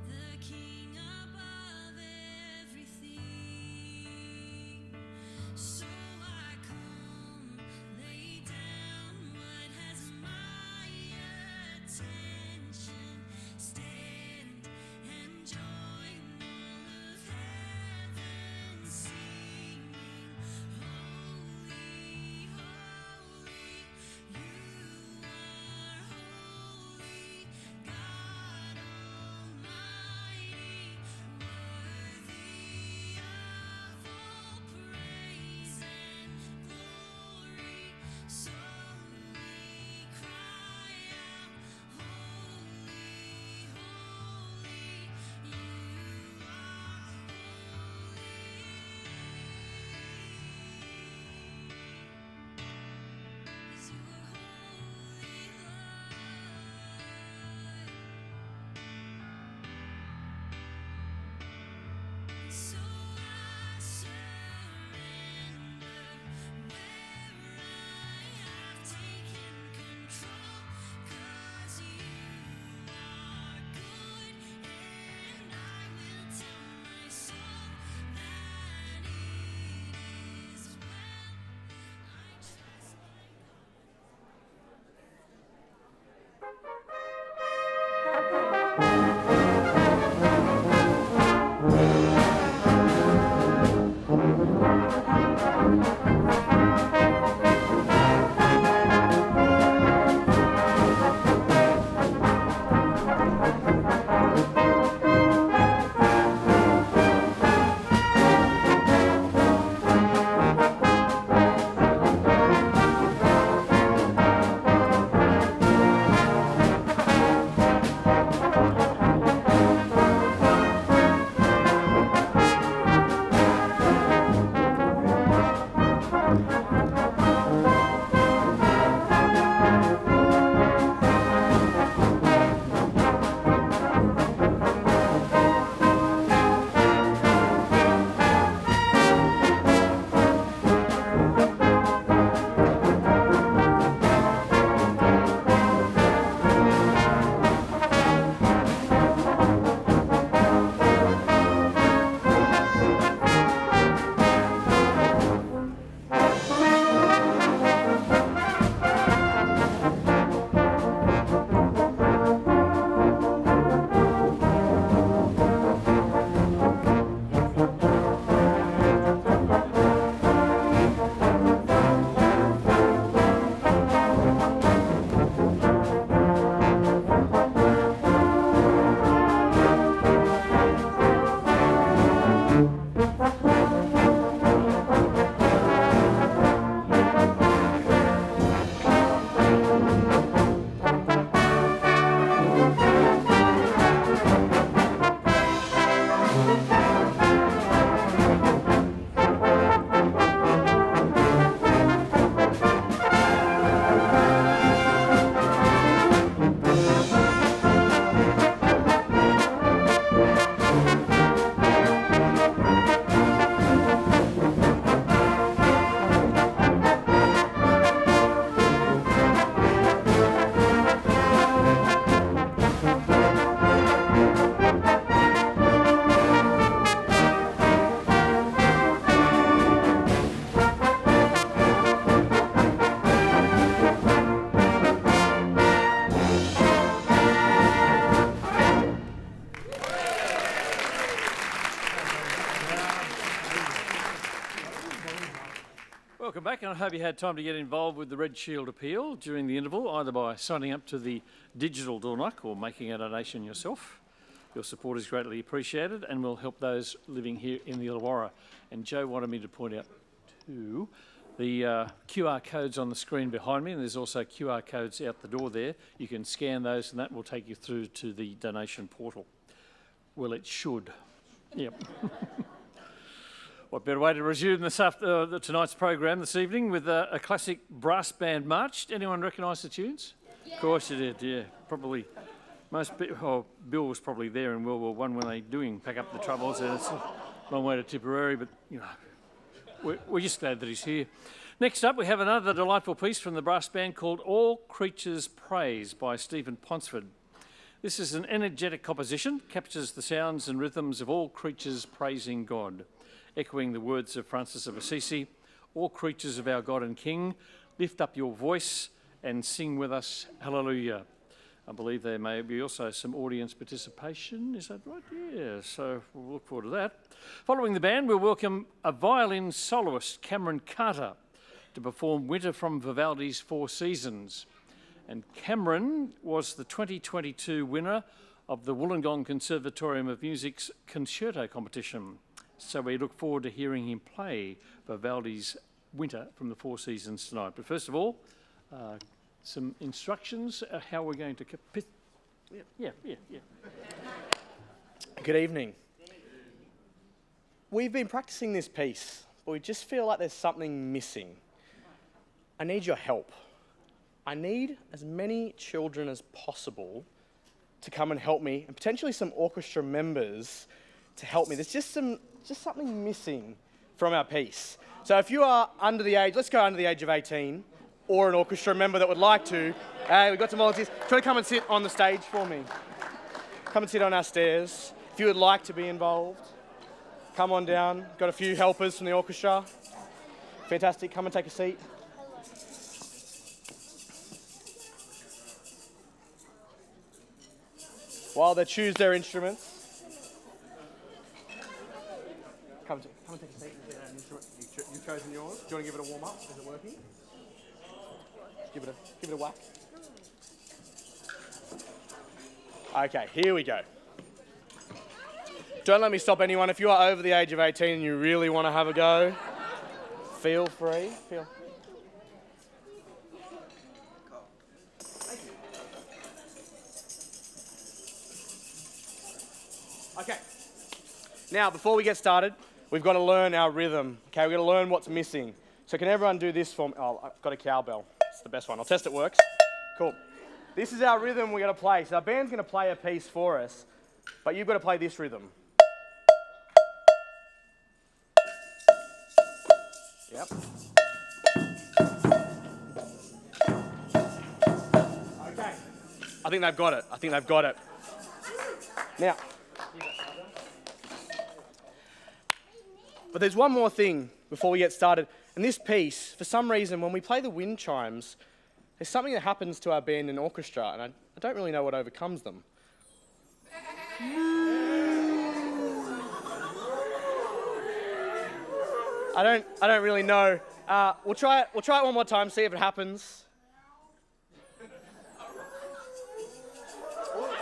the King above everything. So I come, lay down what has my attention, stand and join all of heaven singing, holy, holy, you are holy, God Almighty, worthy of all praise and glory. So we cry out, holy, holy, you are holy. You are holy, Lord. So I surrender where I have taken control, 'cause you are good, and I will tell my soul that it is well. I trust my I hope you had time to get involved with the Red Shield appeal during the interval, either by signing up to the digital door knock or making a donation yourself. Your support is greatly appreciated and will help those living here in the Illawarra. And Joe wanted me to point out too the QR codes on the screen behind me, and there's also QR codes out the door there. You can scan those and that will take you through to the donation portal. Well, it should. Yep. What better way to resume tonight's program this evening with a classic brass band march. Anyone recognise the tunes? Yeah. Of course you did, yeah. Probably Bill was probably there in World War I when they doing Pack Up the Troubles. It's a long way to Tipperary, but you know, we're just glad that he's here. Next up, we have another delightful piece from the brass band called All Creatures Praise by Stephen Ponsford. This is an energetic composition, captures the sounds and rhythms of all creatures praising God. Echoing the words of Francis of Assisi, all creatures of our God and King, lift up your voice and sing with us, hallelujah. I believe there may be also some audience participation, is that right? Yeah, so we'll look forward to that. Following the band, we'll welcome a violin soloist, Cameron Carter, to perform Winter from Vivaldi's Four Seasons. And Cameron was the 2022 winner of the Wollongong Conservatorium of Music's concerto competition. So we look forward to hearing him play Vivaldi's Winter from the Four Seasons tonight. But first of all, some instructions how we're going to... Yeah. Good evening. We've been practicing this piece, but we just feel like there's something missing. I need your help. I need as many children as possible to come and help me, and potentially some orchestra members to help me. There's just something missing from our piece. So if you are under the age, let's go under the age of 18, or an orchestra member that would like to, we've got some volunteers. Try to come and sit on the stage for me. Come and sit on our stairs. If you would like to be involved, come on down. Got a few helpers from the orchestra. Fantastic, come and take a seat. While they choose their instruments. Come and take a seat and get an instrument. You've chosen yours. Do you want to give it a warm up? Is it working? Give it a whack. Okay, here we go. Don't let me stop anyone. If you are over the age of 18 and you really want to have a go, feel free. Okay. Now, before we get started, we've got to learn our rhythm. Okay, we've got to learn what's missing. So can everyone do this for me? Oh, I've got a cowbell. It's the best one. I'll test it works. Cool. This is our rhythm we're going to play. So our band's going to play a piece for us, but you've got to play this rhythm. Yep. Okay. I think they've got it. Now, but there's one more thing before we get started. In this piece, for some reason, when we play the wind chimes, there's something that happens to our band and orchestra, and I don't really know what overcomes them. I don't really know. We'll try it one more time, see if it happens.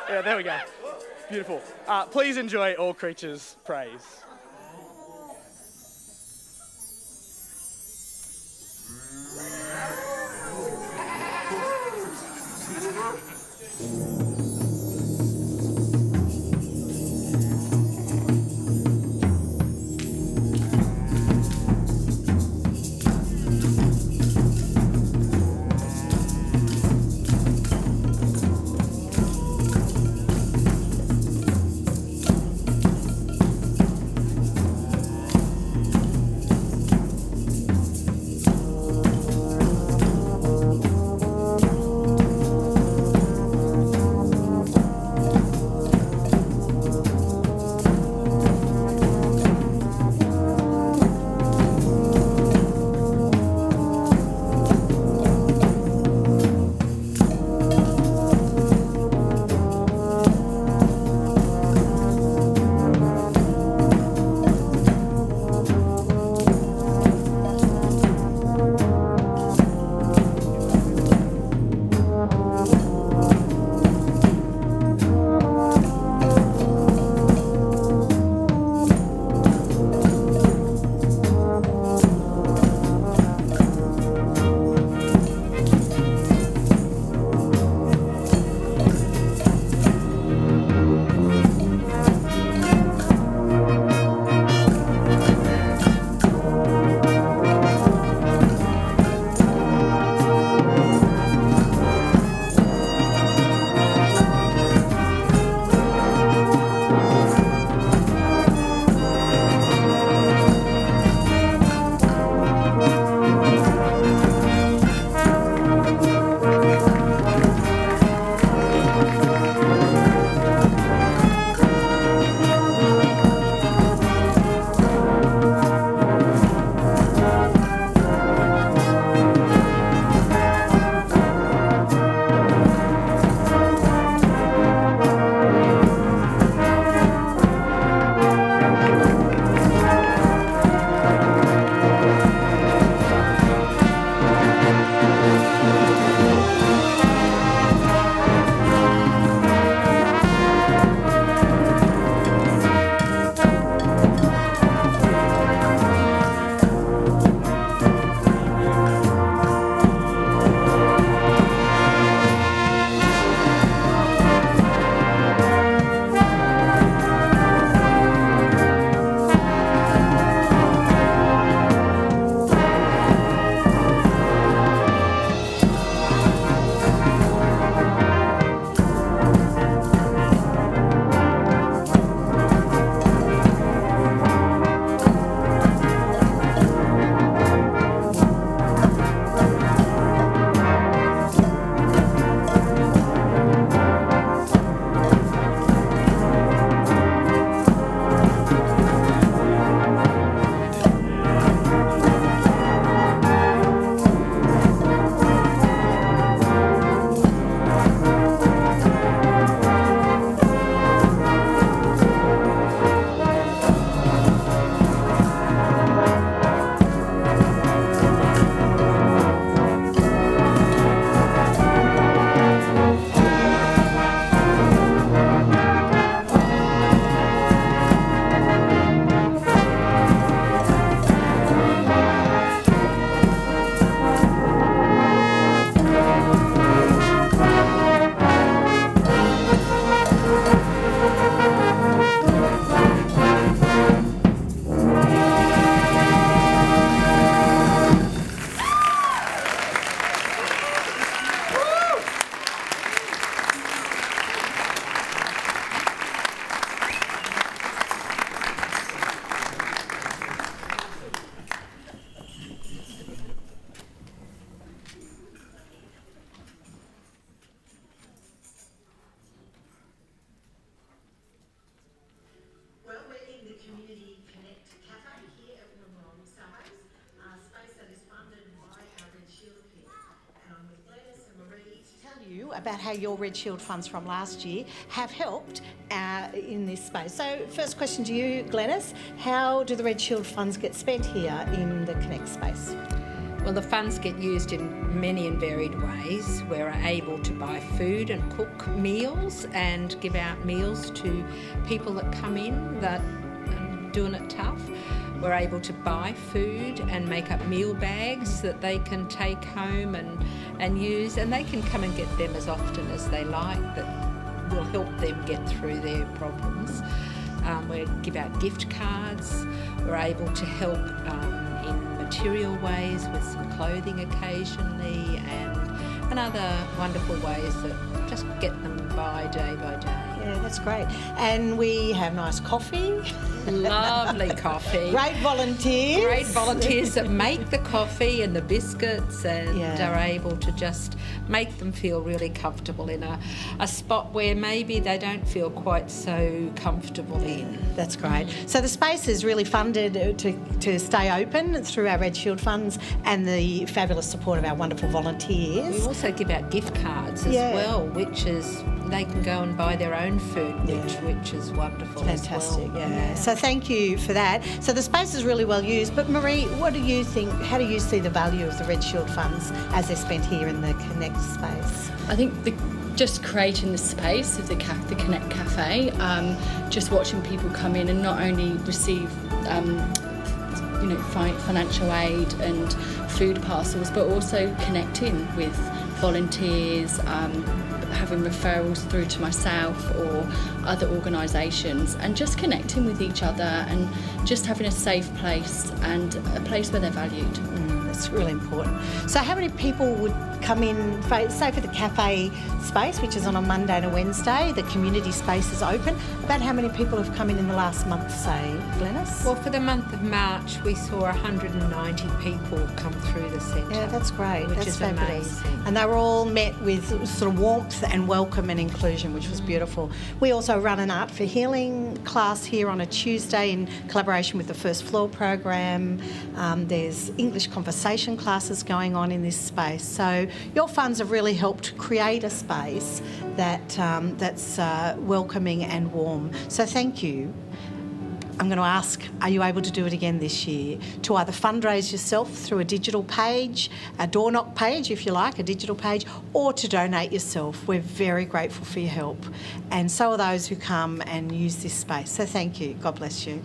Yeah, there we go. Beautiful. Please enjoy All Creatures Praise. you about how your Red Shield funds from last year have helped in this space. So first question to you, Glenys, how do the Red Shield funds get spent here in the Connect space? Well, the funds get used in many and varied ways. We're able to buy food and cook meals and give out meals to people that come in that are doing it tough. We're able to buy food and make up meal bags that they can take home and use, and they can come and get them as often as they like. That will help them get through their problems. We give out gift cards. We're able to help in material ways with some clothing occasionally and other wonderful ways that just get them by day. Yeah, that's great. And we have nice coffee. Lovely coffee. Great volunteers. Great volunteers that make the coffee and the biscuits and are able to just make them feel really comfortable in a spot where maybe they don't feel quite so comfortable in. That's great. So the space is really funded to stay open through our Red Shield funds and the fabulous support of our wonderful volunteers. We also give out gift cards as well, which is they can go and buy their own food, which is wonderful. Fantastic, as well. yeah. So thank you for that. So the space is really well used. But Marie, what do you think? How do you see the value of the Red Shield funds as they're spent here in the Connect space? I think just creating the space of the Connect Cafe, just watching people come in and not only receive financial aid and food parcels, but also connecting with volunteers, having referrals through to myself or other organisations, and just connecting with each other and just having a safe place and a place where they're valued. That's really important. So how many people would come in, say for the cafe space, which is on a Monday and a Wednesday, the community space is open, about how many people have come in the last month, say, Glenys? Well, for the month of March, we saw 190 people come through the centre. Yeah, that's great. Which that's is fabulous. amazing. And they were all met with sort of warmth and welcome and inclusion, which was beautiful. We also run an Art for Healing class here on a Tuesday in collaboration with the First Floor program. There's English conversation classes going on in this space. So your funds have really helped create a space that's welcoming and warm. So thank you. I'm going to ask, are you able to do it again this year? To either fundraise yourself through a digital page, a door knock page if you like, a digital page, or to donate yourself. We're very grateful for your help. And so are those who come and use this space. So thank you. God bless you.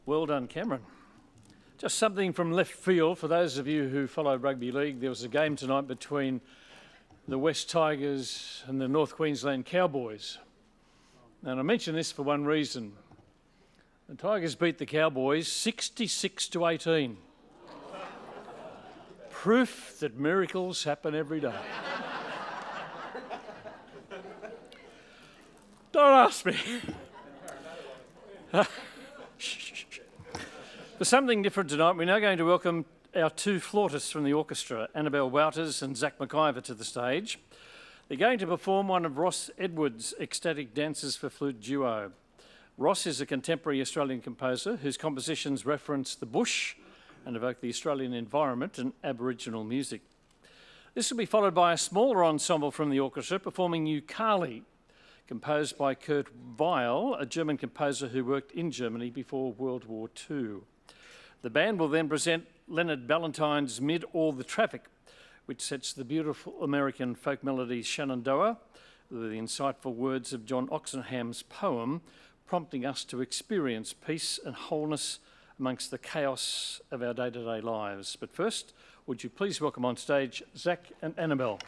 Well done, Cameron. Just something from left field for those of you who follow rugby league. There was a game tonight between the West Tigers and the North Queensland Cowboys. And I mention this for one reason. The Tigers beat the Cowboys 66-18. Proof that miracles happen every day. Don't ask me. For something different tonight, we're now going to welcome our two flautists from the orchestra, Annabelle Wouters and Zach McIver, to the stage. They're going to perform one of Ross Edwards' ecstatic dances for flute duo. Ross is a contemporary Australian composer whose compositions reference the bush and evoke the Australian environment and Aboriginal music. This will be followed by a smaller ensemble from the orchestra performing Ukali, composed by Kurt Weill, a German composer who worked in Germany before World War II. The band will then present Leonard Ballantyne's Mid All the Traffic, which sets the beautiful American folk melody Shenandoah with the insightful words of John Oxenham's poem, prompting us to experience peace and wholeness amongst the chaos of our day-to-day lives. But first, would you please welcome on stage Zach and Annabelle.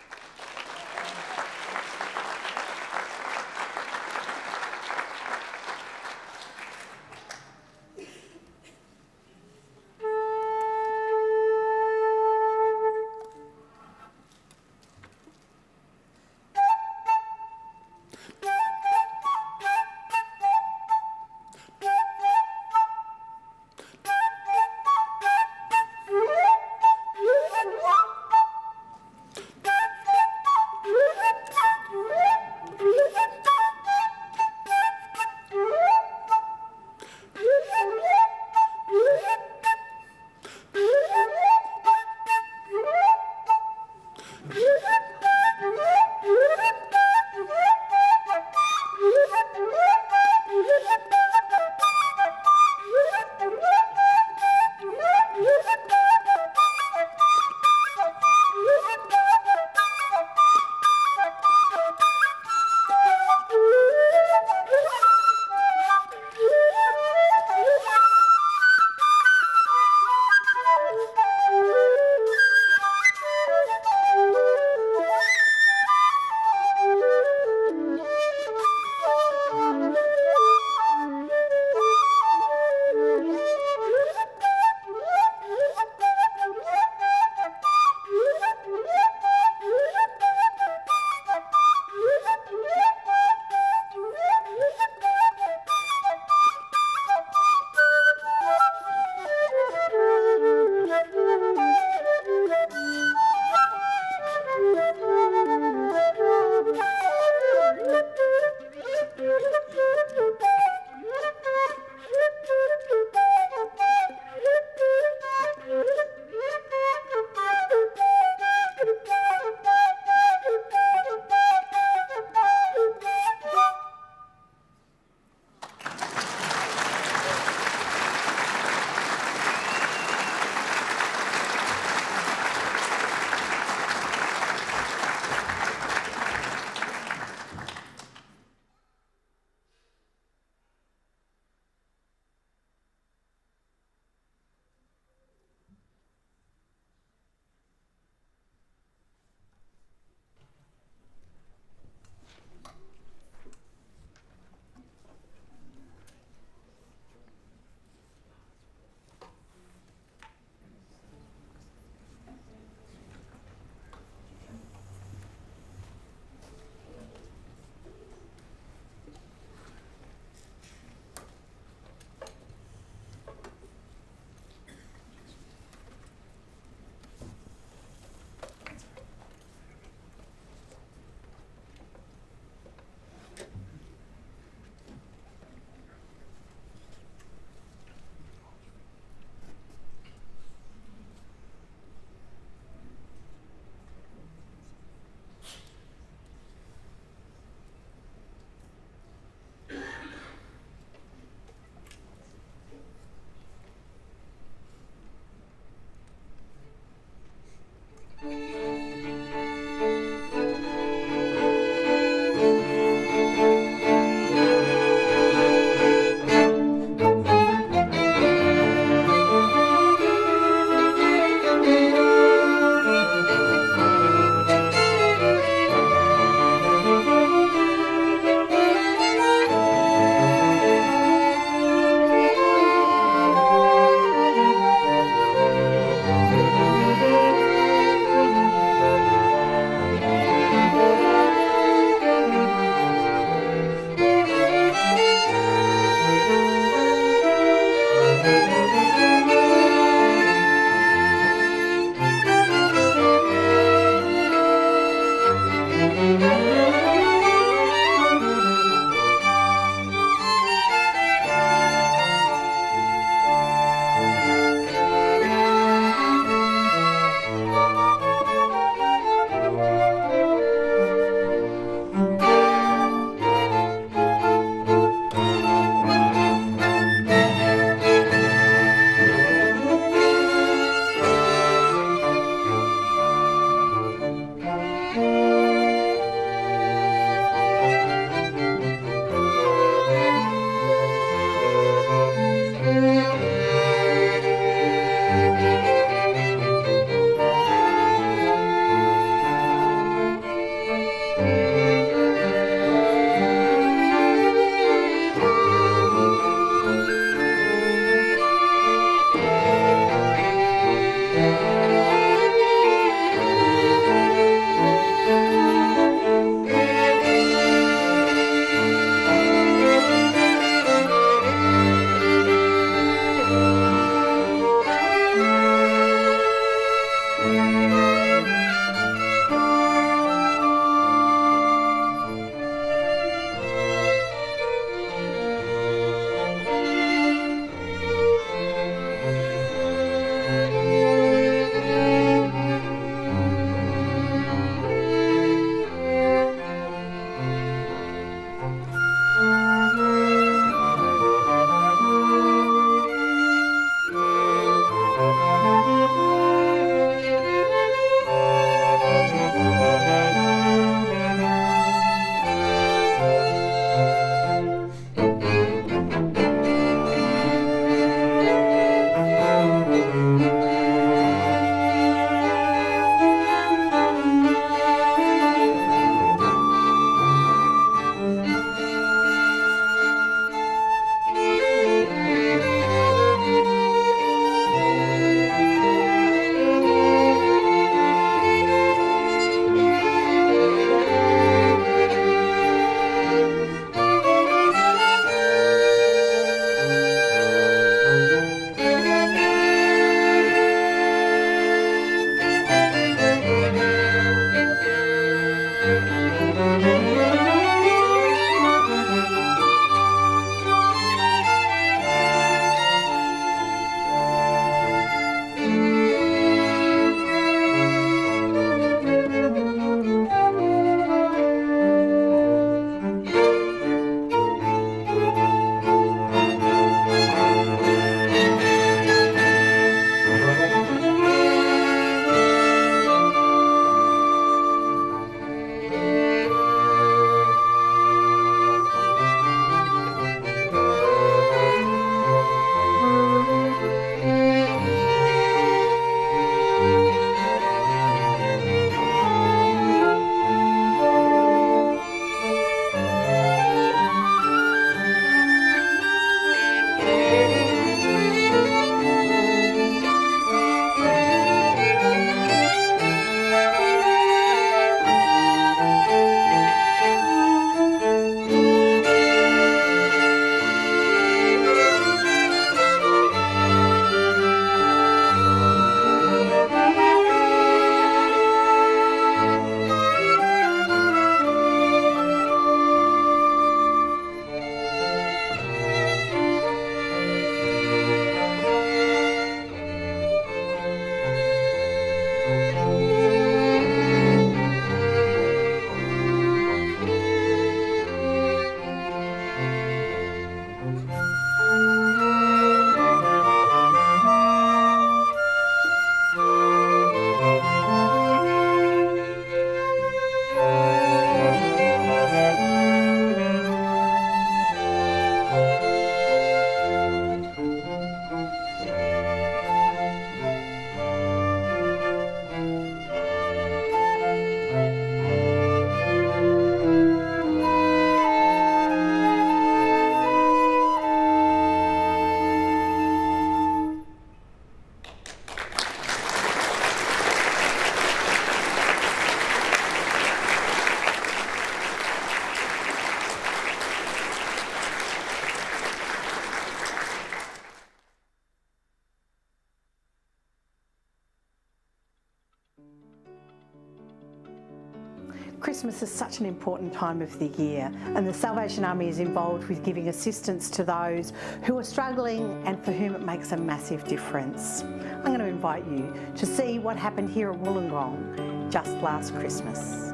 Christmas is such an important time of the year, and the Salvation Army is involved with giving assistance to those who are struggling and for whom it makes a massive difference. I'm going to invite you to see what happened here at Wollongong just last Christmas.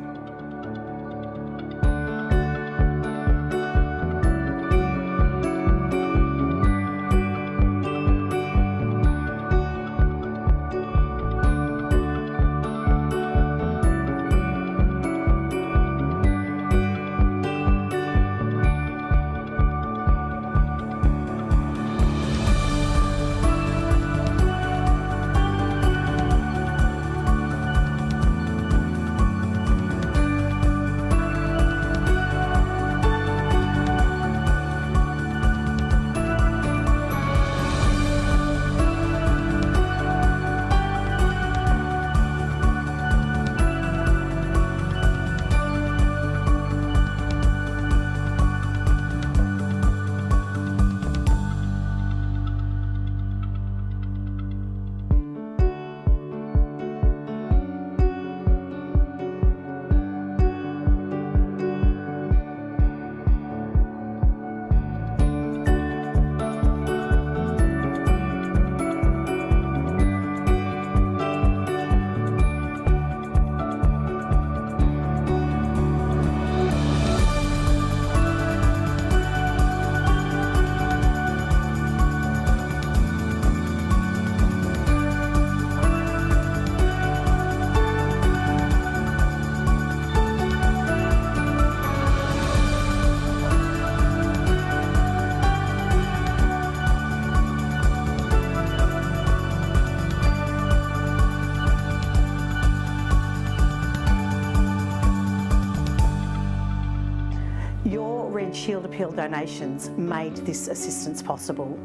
Red Shield Appeal donations made this assistance possible.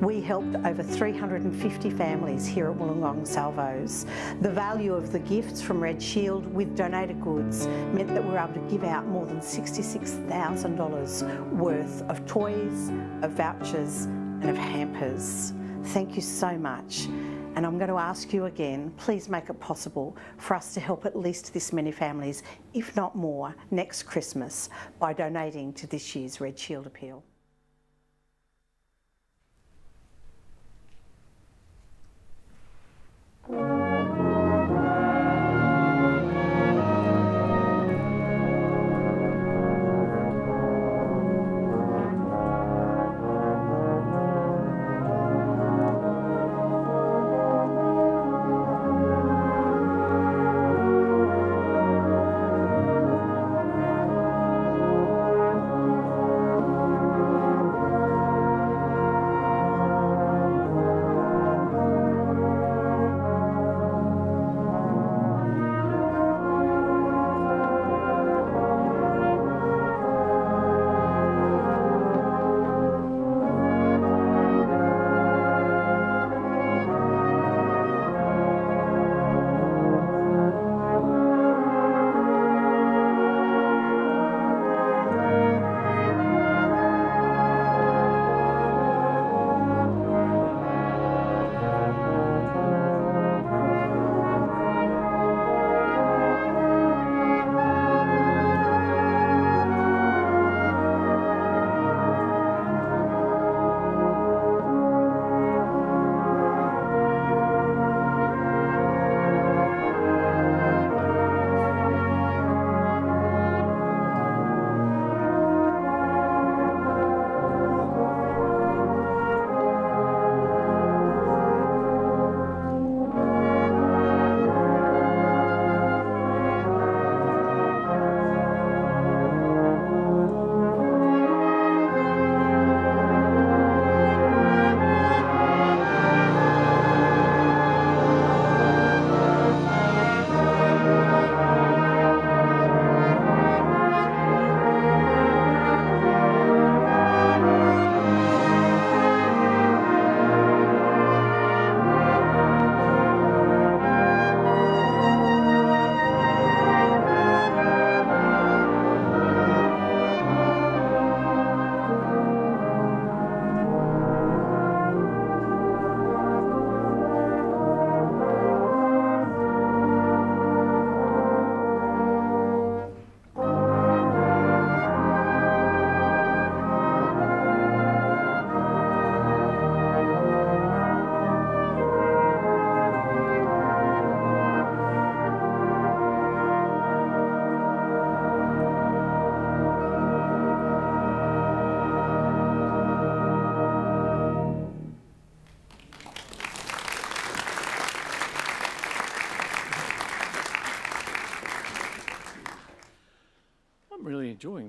We helped over 350 families here at Wollongong Salvos. The value of the gifts from Red Shield with donated goods meant that we were able to give out more than $66,000 worth of toys, of vouchers and of hampers. Thank you so much. And I'm going to ask you again, please make it possible for us to help at least this many families, if not more, next Christmas by donating to this year's Red Shield Appeal.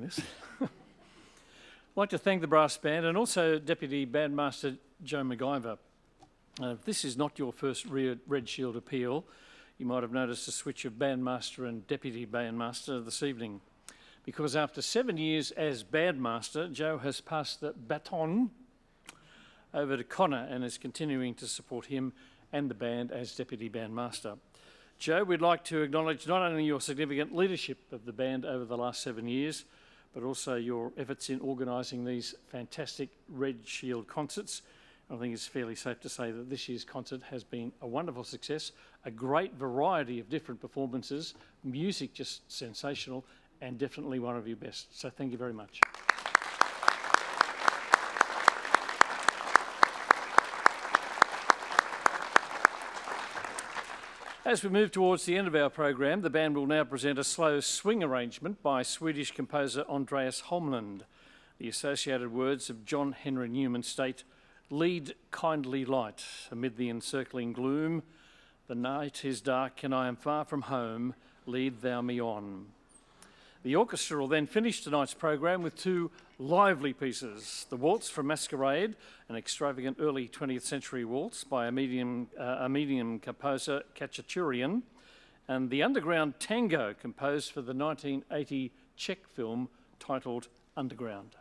this. I'd like to thank the brass band and also Deputy Bandmaster Joe McIver. If this is not your first Red Shield appeal, you might have noticed a switch of bandmaster and deputy bandmaster this evening, because after 7 years as bandmaster, Joe has passed the baton over to Connor and is continuing to support him and the band as deputy bandmaster. Joe, we'd like to acknowledge not only your significant leadership of the band over the last 7 years, but also your efforts in organising these fantastic Red Shield concerts. I think it's fairly safe to say that this year's concert has been a wonderful success, a great variety of different performances, music just sensational, and definitely one of your best. So thank you very much. As we move towards the end of our program, the band will now present a slow swing arrangement by Swedish composer Andreas Holmlund. The associated words of John Henry Newman state, "Lead, kindly light, amid the encircling gloom. The night is dark and I am far from home. Lead thou me on." The orchestra will then finish tonight's program with two lively pieces. The Waltz from Masquerade, an extravagant early 20th century waltz by a medium composer, Khachaturian, and the Underground Tango, composed for the 1980 Czech film titled Underground.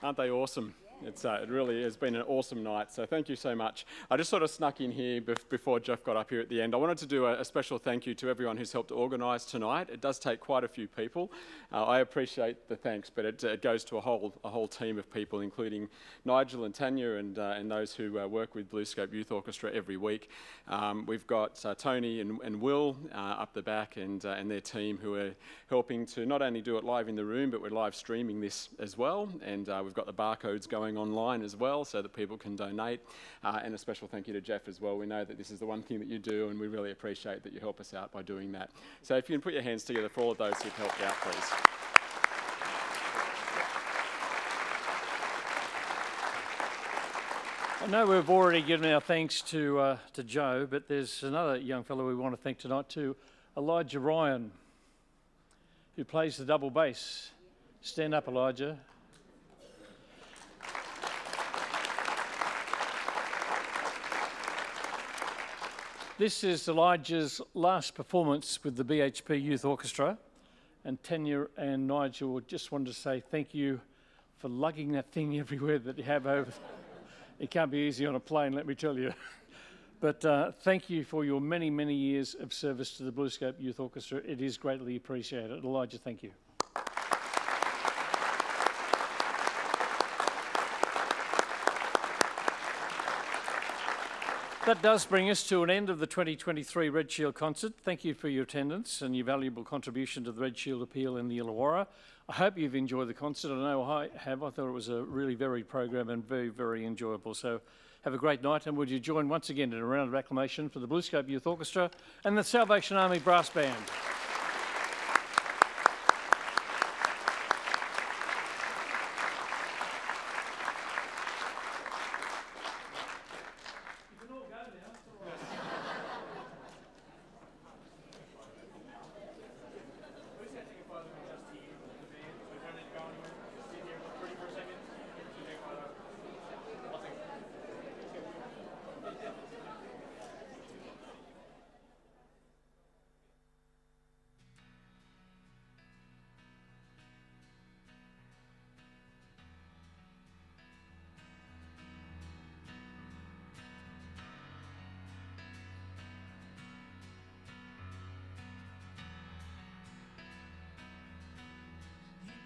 Aren't they awesome? It really has been an awesome night, so thank you so much. I just sort of snuck in here before Jeff got up here at the end. I wanted to do a special thank you to everyone who's helped organise tonight. It does take quite a few people. I appreciate the thanks, but it goes to a whole team of people, including Nigel and Tanya and those who work with BlueScope Youth Orchestra every week. We've got Tony and Will up the back and their team who are helping to not only do it live in the room, but we're live streaming this as well. And we've got the barcodes going online as well so that people can donate. And a special thank you to Jeff as well. We know that this is the one thing that you do and we really appreciate that you help us out by doing that. So if you can put your hands together for all of those who've helped out, please. I know we've already given our thanks to Joe, but there's another young fellow we want to thank tonight too, Elijah Ryan, who plays the double bass. Stand up, Elijah. This is Elijah's last performance with the BHP Youth Orchestra, and Tanya and Nigel just wanted to say thank you for lugging that thing everywhere that you have over. It can't be easy on a plane, let me tell you. But thank you for your many, many years of service to the BlueScope Youth Orchestra. It is greatly appreciated. Elijah, thank you. That does bring us to an end of the 2023 Red Shield concert. Thank you for your attendance and your valuable contribution to the Red Shield appeal in the Illawarra. I hope you've enjoyed the concert. I know I have. I thought it was a really varied program and very, very enjoyable. So have a great night, and would you join once again in a round of acclamation for the BlueScope Youth Orchestra and the Salvation Army Brass Band.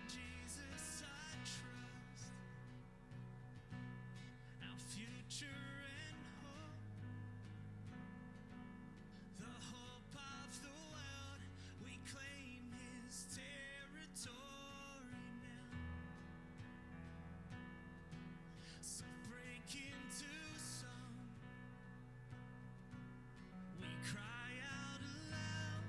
Jesus, I trust our future and hope, the hope of the world. We claim His territory now. So break into song. We cry out aloud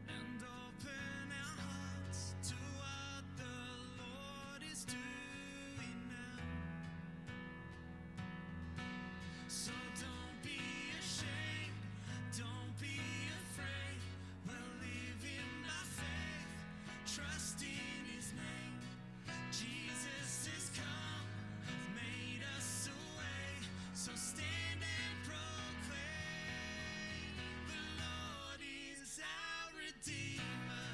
and open our hearts to what the Lord is doing now. So don't be ashamed, don't be afraid. We're living by faith, trusting His name. Jesus has come, made us a way. So stand and proclaim, the Lord is our Redeemer.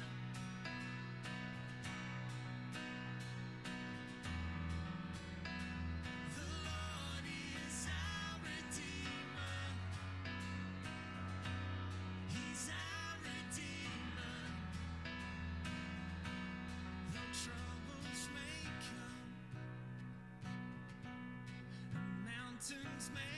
The Lord is our Redeemer. He's our Redeemer. Though troubles may come and mountains may